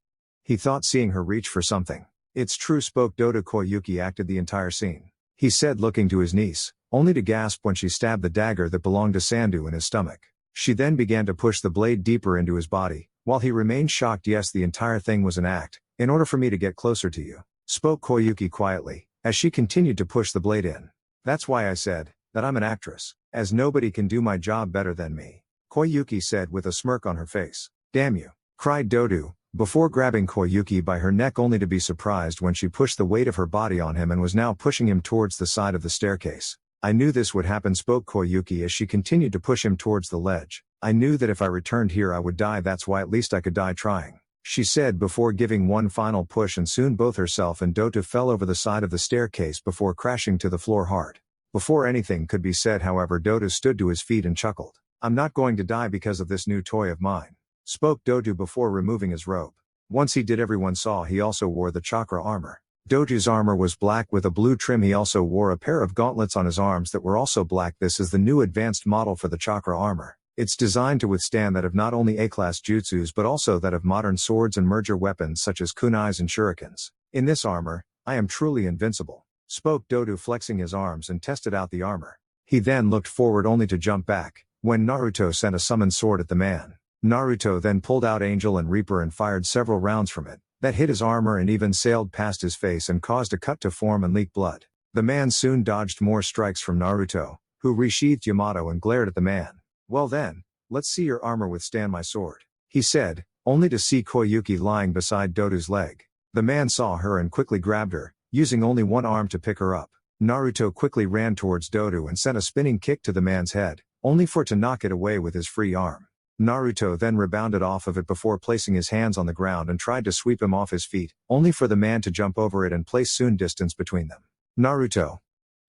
he thought, seeing her reach for something. "It's true," spoke Doto. "Koyuki acted the entire scene," he said, looking to his niece, only to gasp when she stabbed the dagger that belonged to Sandu in his stomach. She then began to push the blade deeper into his body, while he remained shocked. "Yes, the entire thing was an act, in order for me to get closer to you," spoke Koyuki quietly, as she continued to push the blade in. "That's why I said that I'm an actress, as nobody can do my job better than me," Koyuki said with a smirk on her face. "Damn you," cried Dodo, before grabbing Koyuki by her neck, only to be surprised when she pushed the weight of her body on him and was now pushing him towards the side of the staircase. "I knew this would happen," spoke Koyuki as she continued to push him towards the ledge. "I knew that if I returned here I would die, that's why at least I could die trying," she said before giving one final push, and soon both herself and Doto fell over the side of the staircase before crashing to the floor hard. Before anything could be said, however, Doto stood to his feet and chuckled. "I'm not going to die because of this new toy of mine," spoke Doto before removing his robe. Once he did, everyone saw he also wore the chakra armor. Doto's armor was black with a blue trim. He also wore a pair of gauntlets on his arms that were also black. This is the new advanced model for the chakra armor. It's designed to withstand that of not only A-class jutsus but also that of modern swords and merger weapons such as kunais and shurikens. "In this armor, I am truly invincible," spoke Doto, flexing his arms, and tested out the armor. He then looked forward only to jump back, when Naruto sent a summoned sword at the man. Naruto then pulled out Angel and Reaper and fired several rounds from it, that hit his armor and even sailed past his face and caused a cut to form and leak blood. The man soon dodged more strikes from Naruto, who resheathed Yamato and glared at the man. "Well then, let's see your armor withstand my sword," he said, only to see Koyuki lying beside Doto's leg. The man saw her and quickly grabbed her, using only one arm to pick her up. Naruto quickly ran towards Doto and sent a spinning kick to the man's head, only for it to knock it away with his free arm. Naruto then rebounded off of it before placing his hands on the ground and tried to sweep him off his feet, only for the man to jump over it and place soon distance between them. "Naruto,"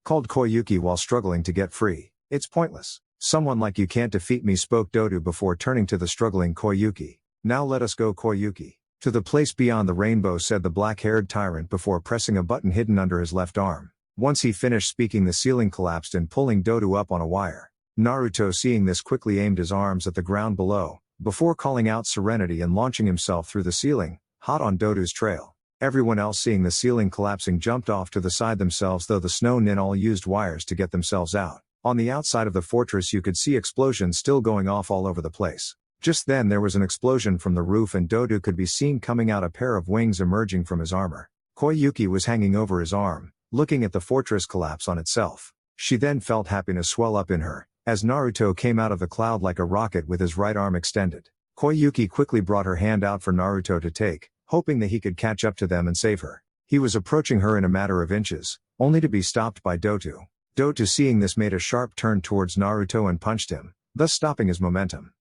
called Koyuki while struggling to get free. "It's pointless. Someone like you can't defeat me," spoke Doto before turning to the struggling Koyuki. "Now let us go, Koyuki. To the place beyond the rainbow," said the black-haired tyrant before pressing a button hidden under his left arm. Once he finished speaking, the ceiling collapsed and pulling Doto up on a wire. Naruto, seeing this, quickly aimed his arms at the ground below, before calling out Serenity and launching himself through the ceiling, hot on Doto's trail. Everyone else, seeing the ceiling collapsing, jumped off to the side themselves, though the snow nin all used wires to get themselves out. On the outside of the fortress you could see explosions still going off all over the place. Just then there was an explosion from the roof and Doto could be seen coming out, a pair of wings emerging from his armor. Koyuki was hanging over his arm, looking at the fortress collapse on itself. She then felt happiness swell up in her, as Naruto came out of the cloud like a rocket with his right arm extended. Koyuki quickly brought her hand out for Naruto to take, hoping that he could catch up to them and save her. He was approaching her in a matter of inches, only to be stopped by Doto. Doto, seeing this, made a sharp turn towards Naruto and punched him, thus stopping his momentum.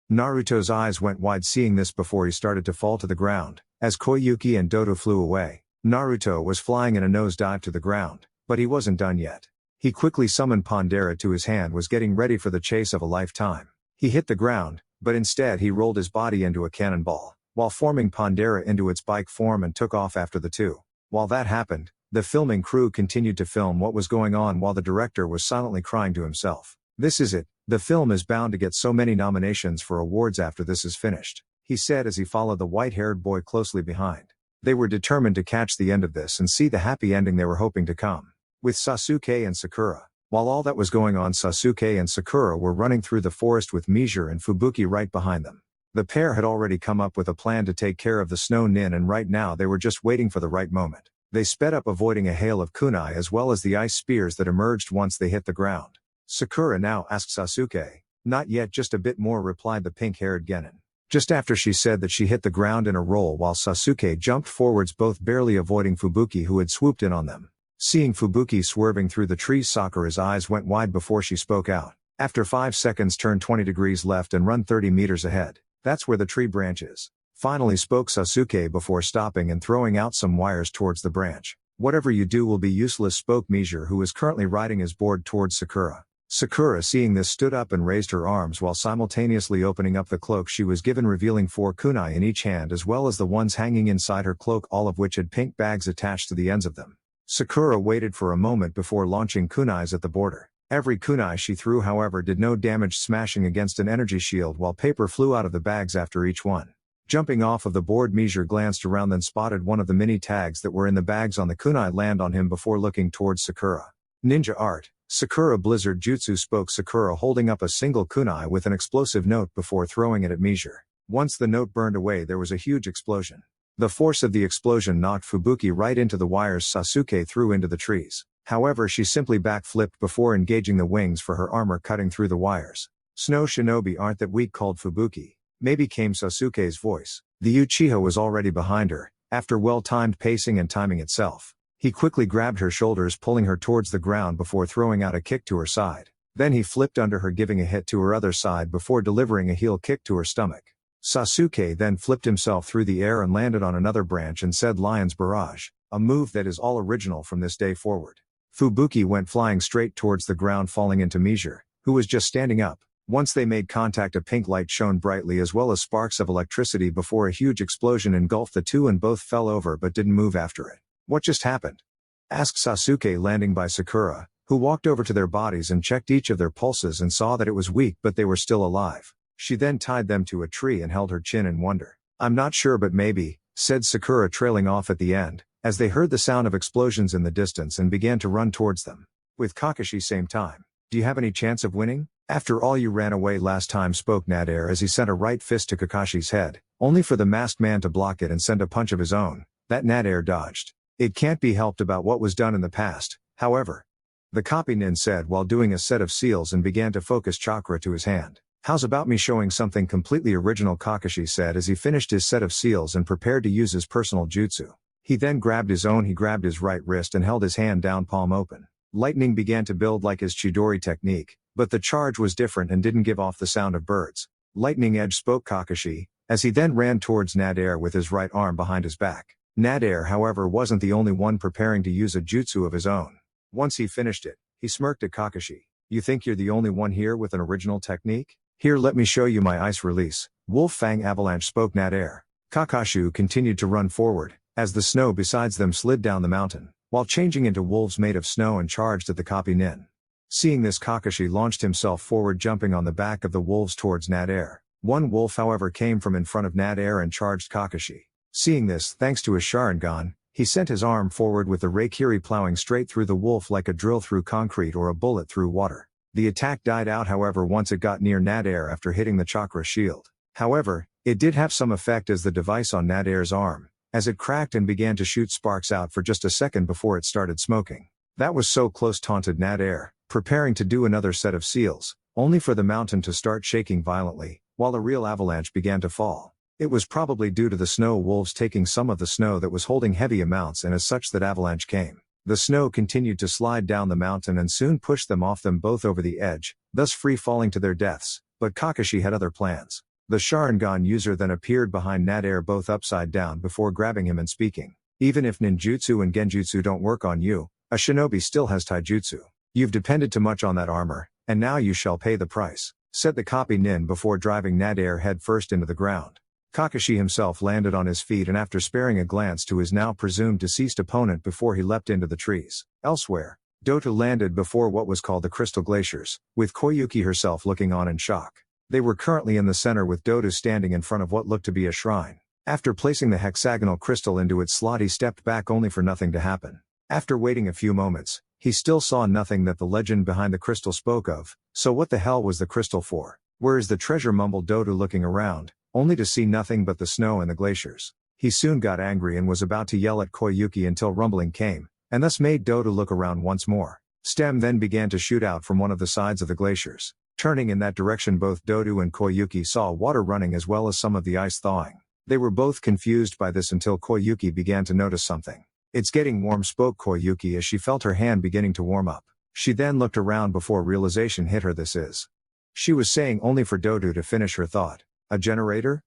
Naruto's eyes went wide seeing this before he started to fall to the ground. As Koyuki and Dodo flew away, Naruto was flying in a nosedive to the ground, but he wasn't done yet. He quickly summoned Pandera to his hand, was getting ready for the chase of a lifetime. He hit the ground, but instead he rolled his body into a cannonball, while forming Pandera into its bike form and took off after the two. While that happened, the filming crew continued to film what was going on while the director was silently crying to himself. This is it, the film is bound to get so many nominations for awards after this is finished, he said as he followed the white-haired boy closely behind. They were determined to catch the end of this and see the happy ending they were hoping to come. With Sasuke and Sakura. While all that was going on, Sasuke and Sakura were running through the forest with Mizure and Fubuki right behind them. The pair had already come up with a plan to take care of the snow nin, and right now they were just waiting for the right moment. They sped up, avoiding a hail of kunai as well as the ice spears that emerged once they hit the ground. Sakura now asked Sasuke. Not yet, just a bit more, replied the pink-haired genin. Just after she said that, she hit the ground in a roll while Sasuke jumped forwards, both barely avoiding Fubuki who had swooped in on them. Seeing Fubuki swerving through the trees, Sakura's eyes went wide before she spoke out. After 5 seconds, turn 20 degrees left and run 30 meters ahead. That's where the tree branch is. Finally spoke Sasuke before stopping and throwing out some wires towards the branch. Whatever you do will be useless, spoke Mizure, who was currently riding his board towards Sakura. Sakura, seeing this, stood up and raised her arms while simultaneously opening up the cloak she was given, revealing 4 kunai in each hand as well as the ones hanging inside her cloak, all of which had pink bags attached to the ends of them. Sakura waited for a moment before launching kunais at the border. Every kunai she threw, however, did no damage, smashing against an energy shield while paper flew out of the bags after each one. Jumping off of the board, Mizure glanced around, then spotted one of the mini tags that were in the bags on the kunai land on him before looking towards Sakura. Ninja art. Sakura Blizzard Jutsu, spoke Sakura, holding up a single kunai with an explosive note before throwing it at Mizure. Once the note burned away, there was a huge explosion. The force of the explosion knocked Fubuki right into the wires Sasuke threw into the trees. However, she simply backflipped before engaging the wings for her armor, cutting through the wires. Snow shinobi aren't that weak, called Fubuki. Maybe, came Sasuke's voice. The Uchiha was already behind her. After well-timed pacing and timing itself, he quickly grabbed her shoulders, pulling her towards the ground before throwing out a kick to her side. Then he flipped under her, giving a hit to her other side before delivering a heel kick to her stomach. Sasuke then flipped himself through the air and landed on another branch and said Lion's Barrage, a move that is all original from this day forward. Fubuki went flying straight towards the ground, falling into Mizure, who was just standing up. Once they made contact, a pink light shone brightly as well as sparks of electricity before a huge explosion engulfed the two and both fell over but didn't move after it. What just happened? Asked Sasuke, landing by Sakura, who walked over to their bodies and checked each of their pulses and saw that it was weak but they were still alive. She then tied them to a tree and held her chin in wonder. I'm not sure, but maybe, said Sakura, trailing off at the end, as they heard the sound of explosions in the distance and began to run towards them. With Kakashi, same time. Do you have any chance of winning? After all, you ran away last time, spoke Nader as he sent a right fist to Kakashi's head, only for the masked man to block it and send a punch of his own, that Nader dodged. It can't be helped about what was done in the past, however, the copy nin said while doing a set of seals and began to focus chakra to his hand. How's about me showing something completely original, Kakashi said as he finished his set of seals and prepared to use his personal jutsu. He then grabbed his own. He grabbed his right wrist and held his hand down, palm open. Lightning began to build like his Chidori technique, but the charge was different and didn't give off the sound of birds. Lightning edge, spoke Kakashi, as he then ran towards Nader with his right arm behind his back. Nader, however, wasn't the only one preparing to use a jutsu of his own. Once he finished it, he smirked at Kakashi. You think you're the only one here with an original technique? Here, let me show you my ice release. Wolf Fang Avalanche, spoke Nader. Kakashi continued to run forward, as the snow besides them slid down the mountain, while changing into wolves made of snow and charged at the copy nin. Seeing this, Kakashi launched himself forward, jumping on the back of the wolves towards Nader. One wolf, however, came from in front of Nader and charged Kakashi. Seeing this, thanks to his Sharingan, he sent his arm forward with the Reikiri, plowing straight through the wolf like a drill through concrete or a bullet through water. The attack died out, however, once it got near Nader after hitting the chakra shield. However, it did have some effect as the device on Nader's arm, as it cracked and began to shoot sparks out for just a second before it started smoking. That was so close, taunted Nader, preparing to do another set of seals, only for the mountain to start shaking violently, while a real avalanche began to fall. It was probably due to the snow wolves taking some of the snow that was holding heavy amounts, and as such that avalanche came. The snow continued to slide down the mountain and soon pushed them off them both over the edge, thus free falling to their deaths, but Kakashi had other plans. The Sharingan user then appeared behind Nadir both upside down before grabbing him and speaking. Even if ninjutsu and genjutsu don't work on you, a shinobi still has taijutsu. You've depended too much on that armor, and now you shall pay the price, said the copy nin before driving Nadir headfirst into the ground. Kakashi himself landed on his feet and after sparing a glance to his now presumed deceased opponent before he leapt into the trees. Elsewhere, Dota landed before what was called the Crystal Glaciers, with Koyuki herself looking on in shock. They were currently in the center with Dota standing in front of what looked to be a shrine. After placing the hexagonal crystal into its slot he stepped back only for nothing to happen. After waiting a few moments, he still saw nothing that the legend behind the crystal spoke of, so what the hell was the crystal for? Where is the treasure, mumbled Dota looking around, only to see nothing but the snow and the glaciers. He soon got angry and was about to yell at Koyuki until rumbling came, and thus made Dota look around once more. Stem then began to shoot out from one of the sides of the glaciers. Turning in that direction, both Dodu and Koyuki saw water running as well as some of the ice thawing. They were both confused by this until Koyuki began to notice something. It's getting warm, spoke Koyuki as she felt her hand beginning to warm up. She then looked around before realization hit her. This is. She was saying only for Dodu to finish her thought. A generator?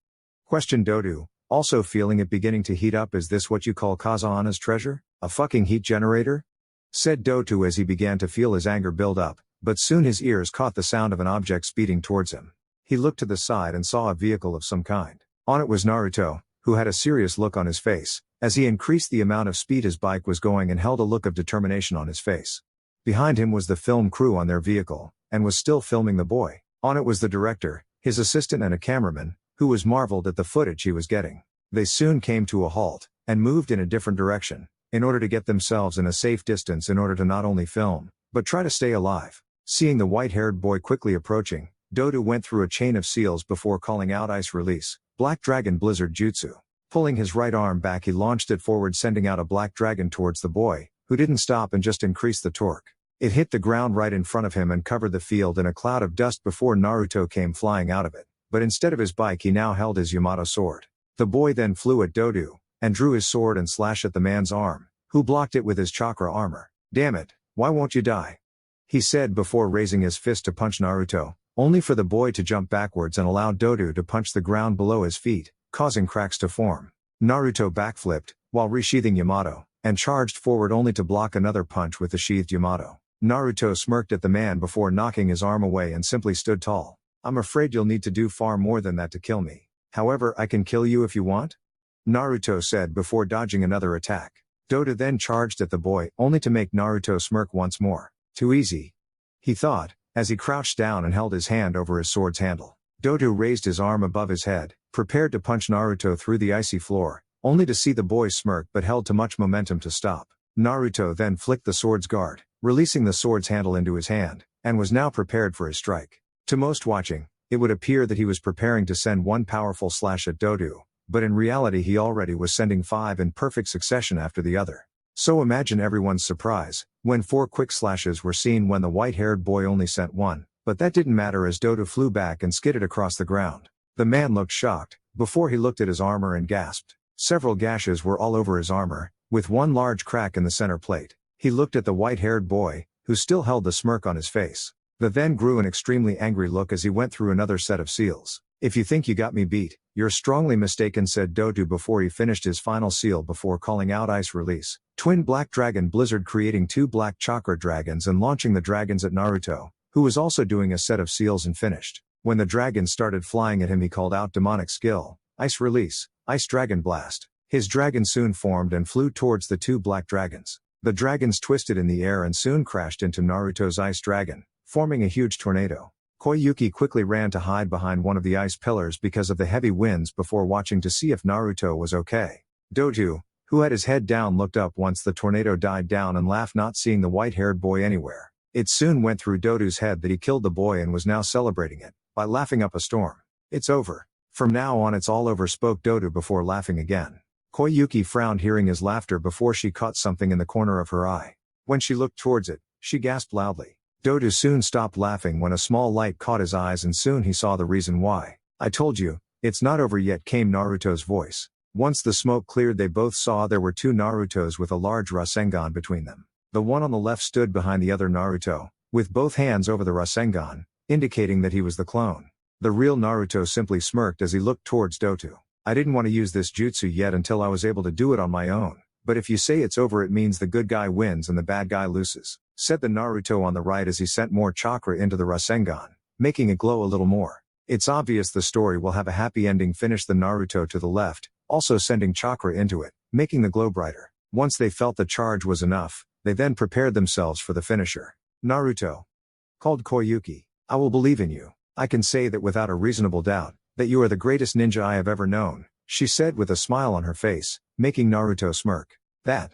Questioned Dodu, also feeling it beginning to heat up. Is this what you call Kazahana's treasure? A fucking heat generator? Said Dodu as he began to feel his anger build up, but soon his ears caught the sound of an object speeding towards him. He looked to the side and saw a vehicle of some kind. On it was Naruto, who had a serious look on his face, as he increased the amount of speed his bike was going and held a look of determination on his face. Behind him was the film crew on their vehicle, and was still filming the boy. On it was the director, his assistant and a cameraman, who was marveled at the footage he was getting. They soon came to a halt, and moved in a different direction, in order to get themselves in a safe distance in order to not only film, but try to stay alive. Seeing the white-haired boy quickly approaching, Dodu went through a chain of seals before calling out Ice Release, Black Dragon Blizzard Jutsu. Pulling his right arm back he launched it forward sending out a black dragon towards the boy, who didn't stop and just increased the torque. It hit the ground right in front of him and covered the field in a cloud of dust before Naruto came flying out of it, but instead of his bike he now held his Yamato sword. The boy then flew at Dodu, and drew his sword and slashed at the man's arm, who blocked it with his chakra armor. Damn it, why won't you die? He said before raising his fist to punch Naruto, only for the boy to jump backwards and allow Dodu to punch the ground below his feet, causing cracks to form. Naruto backflipped, while resheathing Yamato, and charged forward only to block another punch with the sheathed Yamato. Naruto smirked at the man before knocking his arm away and simply stood tall. I'm afraid you'll need to do far more than that to kill me. However, I can kill you if you want? Naruto said before dodging another attack. Doda then charged at the boy, only to make Naruto smirk once more. Too easy, he thought, as he crouched down and held his hand over his sword's handle. Dodu raised his arm above his head, prepared to punch Naruto through the icy floor, only to see the boy smirk but held too much momentum to stop. Naruto then flicked the sword's guard, releasing the sword's handle into his hand, and was now prepared for his strike. To most watching, it would appear that he was preparing to send one powerful slash at Dodu, but in reality he already was sending 5 in perfect succession after the other. So imagine everyone's surprise, when 4 quick slashes were seen when the white-haired boy only sent 1, but that didn't matter as Dodu flew back and skidded across the ground. The man looked shocked, before he looked at his armor and gasped. Several gashes were all over his armor, with one large crack in the center plate. He looked at the white-haired boy, who still held the smirk on his face. The then grew an extremely angry look as he went through another set of seals. If you think you got me beat, you're strongly mistaken, said Dodu before he finished his final seal before calling out Ice Release, Twin Black Dragon Blizzard, creating 2 black chakra dragons and launching the dragons at Naruto, who was also doing a set of seals and finished. When the dragons started flying at him he called out demonic skill, Ice Release, Ice Dragon Blast. His dragon soon formed and flew towards the 2 black dragons. The dragons twisted in the air and soon crashed into Naruto's ice dragon, forming a huge tornado. Koyuki quickly ran to hide behind one of the ice pillars because of the heavy winds before watching to see if Naruto was okay. Doju, who had his head down, looked up once the tornado died down and laughed, not seeing the white-haired boy anywhere. It soon went through Dodu's head that he killed the boy and was now celebrating it by laughing up a storm. It's over. From now on it's all over, spoke Dodu before laughing again. Koyuki frowned hearing his laughter before she caught something in the corner of her eye. When she looked towards it, she gasped loudly. Dodu soon stopped laughing when a small light caught his eyes and soon he saw the reason why. I told you, it's not over yet, came Naruto's voice. Once the smoke cleared they both saw there were 2 Narutos with a large Rasengan between them. The one on the left stood behind the other Naruto, with both hands over the Rasengan, indicating that he was the clone. The real Naruto simply smirked as he looked towards Dotu. I didn't want to use this jutsu yet until I was able to do it on my own, but if you say it's over it means the good guy wins and the bad guy loses, said the Naruto on the right as he sent more chakra into the Rasengan, making it glow a little more. It's obvious the story will have a happy ending, finished the Naruto to the left, also sending chakra into it, making the glow brighter. Once they felt the charge was enough, they then prepared themselves for the finisher. Naruto called Koyuki. I will believe in you. I can say that without a reasonable doubt, that you are the greatest ninja I have ever known, she said with a smile on her face, making Naruto smirk. That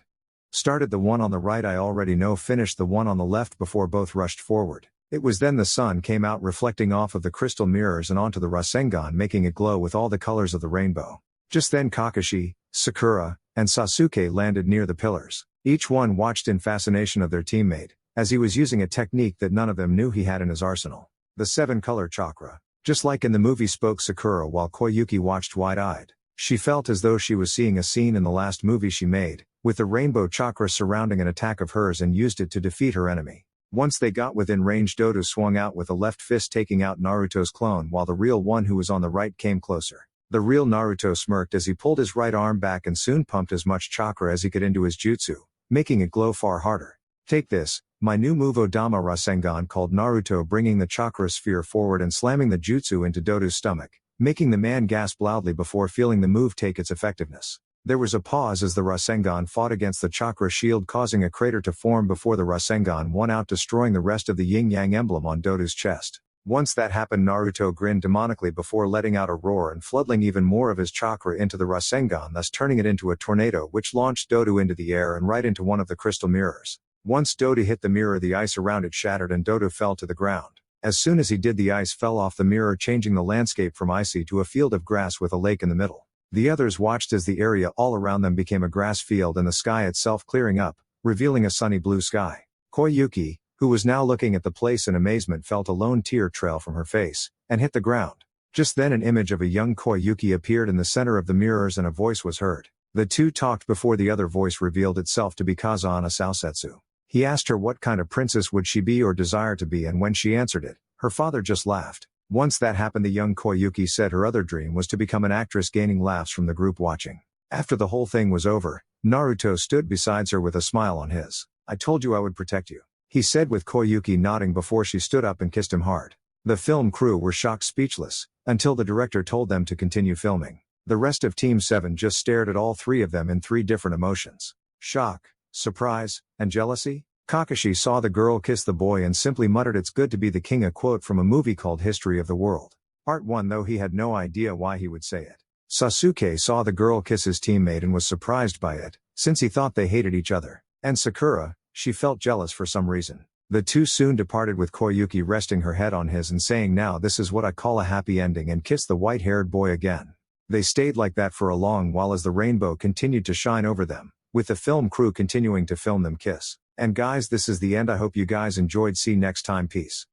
started the one on the right I already know, finished the one on the left before both rushed forward. It was then the sun came out reflecting off of the crystal mirrors and onto the Rasengan, making it glow with all the colors of the rainbow. Just then Kakashi, Sakura, and Sasuke landed near the pillars. Each one watched in fascination of their teammate, as he was using a technique that none of them knew he had in his arsenal. The 7-color chakra. Just like in the movie, spoke Sakura while Koyuki watched wide-eyed. She felt as though she was seeing a scene in the last movie she made, with the rainbow chakra surrounding an attack of hers and used it to defeat her enemy. Once they got within range, Dodo swung out with a left fist taking out Naruto's clone while the real one who was on the right came closer. The real Naruto smirked as he pulled his right arm back and soon pumped as much chakra as he could into his jutsu, making it glow far harder. Take this, my new move Odama Rasengan, called Naruto, bringing the chakra sphere forward and slamming the jutsu into Dodo's stomach, making the man gasp loudly before feeling the move take its effectiveness. There was a pause as the Rasengan fought against the chakra shield, causing a crater to form before the Rasengan won out, destroying the rest of the yin-yang emblem on Dodo's chest. Once that happened, Naruto grinned demonically before letting out a roar and flooding even more of his chakra into the Rasengan, thus turning it into a tornado which launched Dodo into the air and right into one of the crystal mirrors. Once Dodo hit the mirror, the ice around it shattered and Dodo fell to the ground. As soon as he did, the ice fell off the mirror, changing the landscape from icy to a field of grass with a lake in the middle. The others watched as the area all around them became a grass field and the sky itself clearing up, revealing a sunny blue sky. Koyuki, who was now looking at the place in amazement, felt a lone tear trail from her face and hit the ground. Just then an image of a young Koyuki appeared in the center of the mirrors and a voice was heard. The two talked before the other voice revealed itself to be Kazana Saosetsu. He asked her what kind of princess would she be or desire to be, and when she answered it, her father just laughed. Once that happened, the young Koyuki said her other dream was to become an actress, gaining laughs from the group watching. After the whole thing was over, Naruto stood beside her with a smile on his. I told you I would protect you, he said with Koyuki nodding before she stood up and kissed him hard. The film crew were shocked speechless, until the director told them to continue filming. The rest of Team 7 just stared at all three of them in 3 different emotions. Shock, surprise, and jealousy. Kakashi saw the girl kiss the boy and simply muttered, "It's good to be the king," a quote from a movie called History of the World. Part 1, though he had no idea why he would say it. Sasuke saw the girl kiss his teammate and was surprised by it, since he thought they hated each other. And Sakura, she felt jealous for some reason. The two soon departed with Koyuki resting her head on his and saying, "Now this is what I call a happy ending," and kissed the white-haired boy again. They stayed like that for a long while as the rainbow continued to shine over them, with the film crew continuing to film them kiss. And guys, this is the end. I hope you guys enjoyed. See you next time. Peace.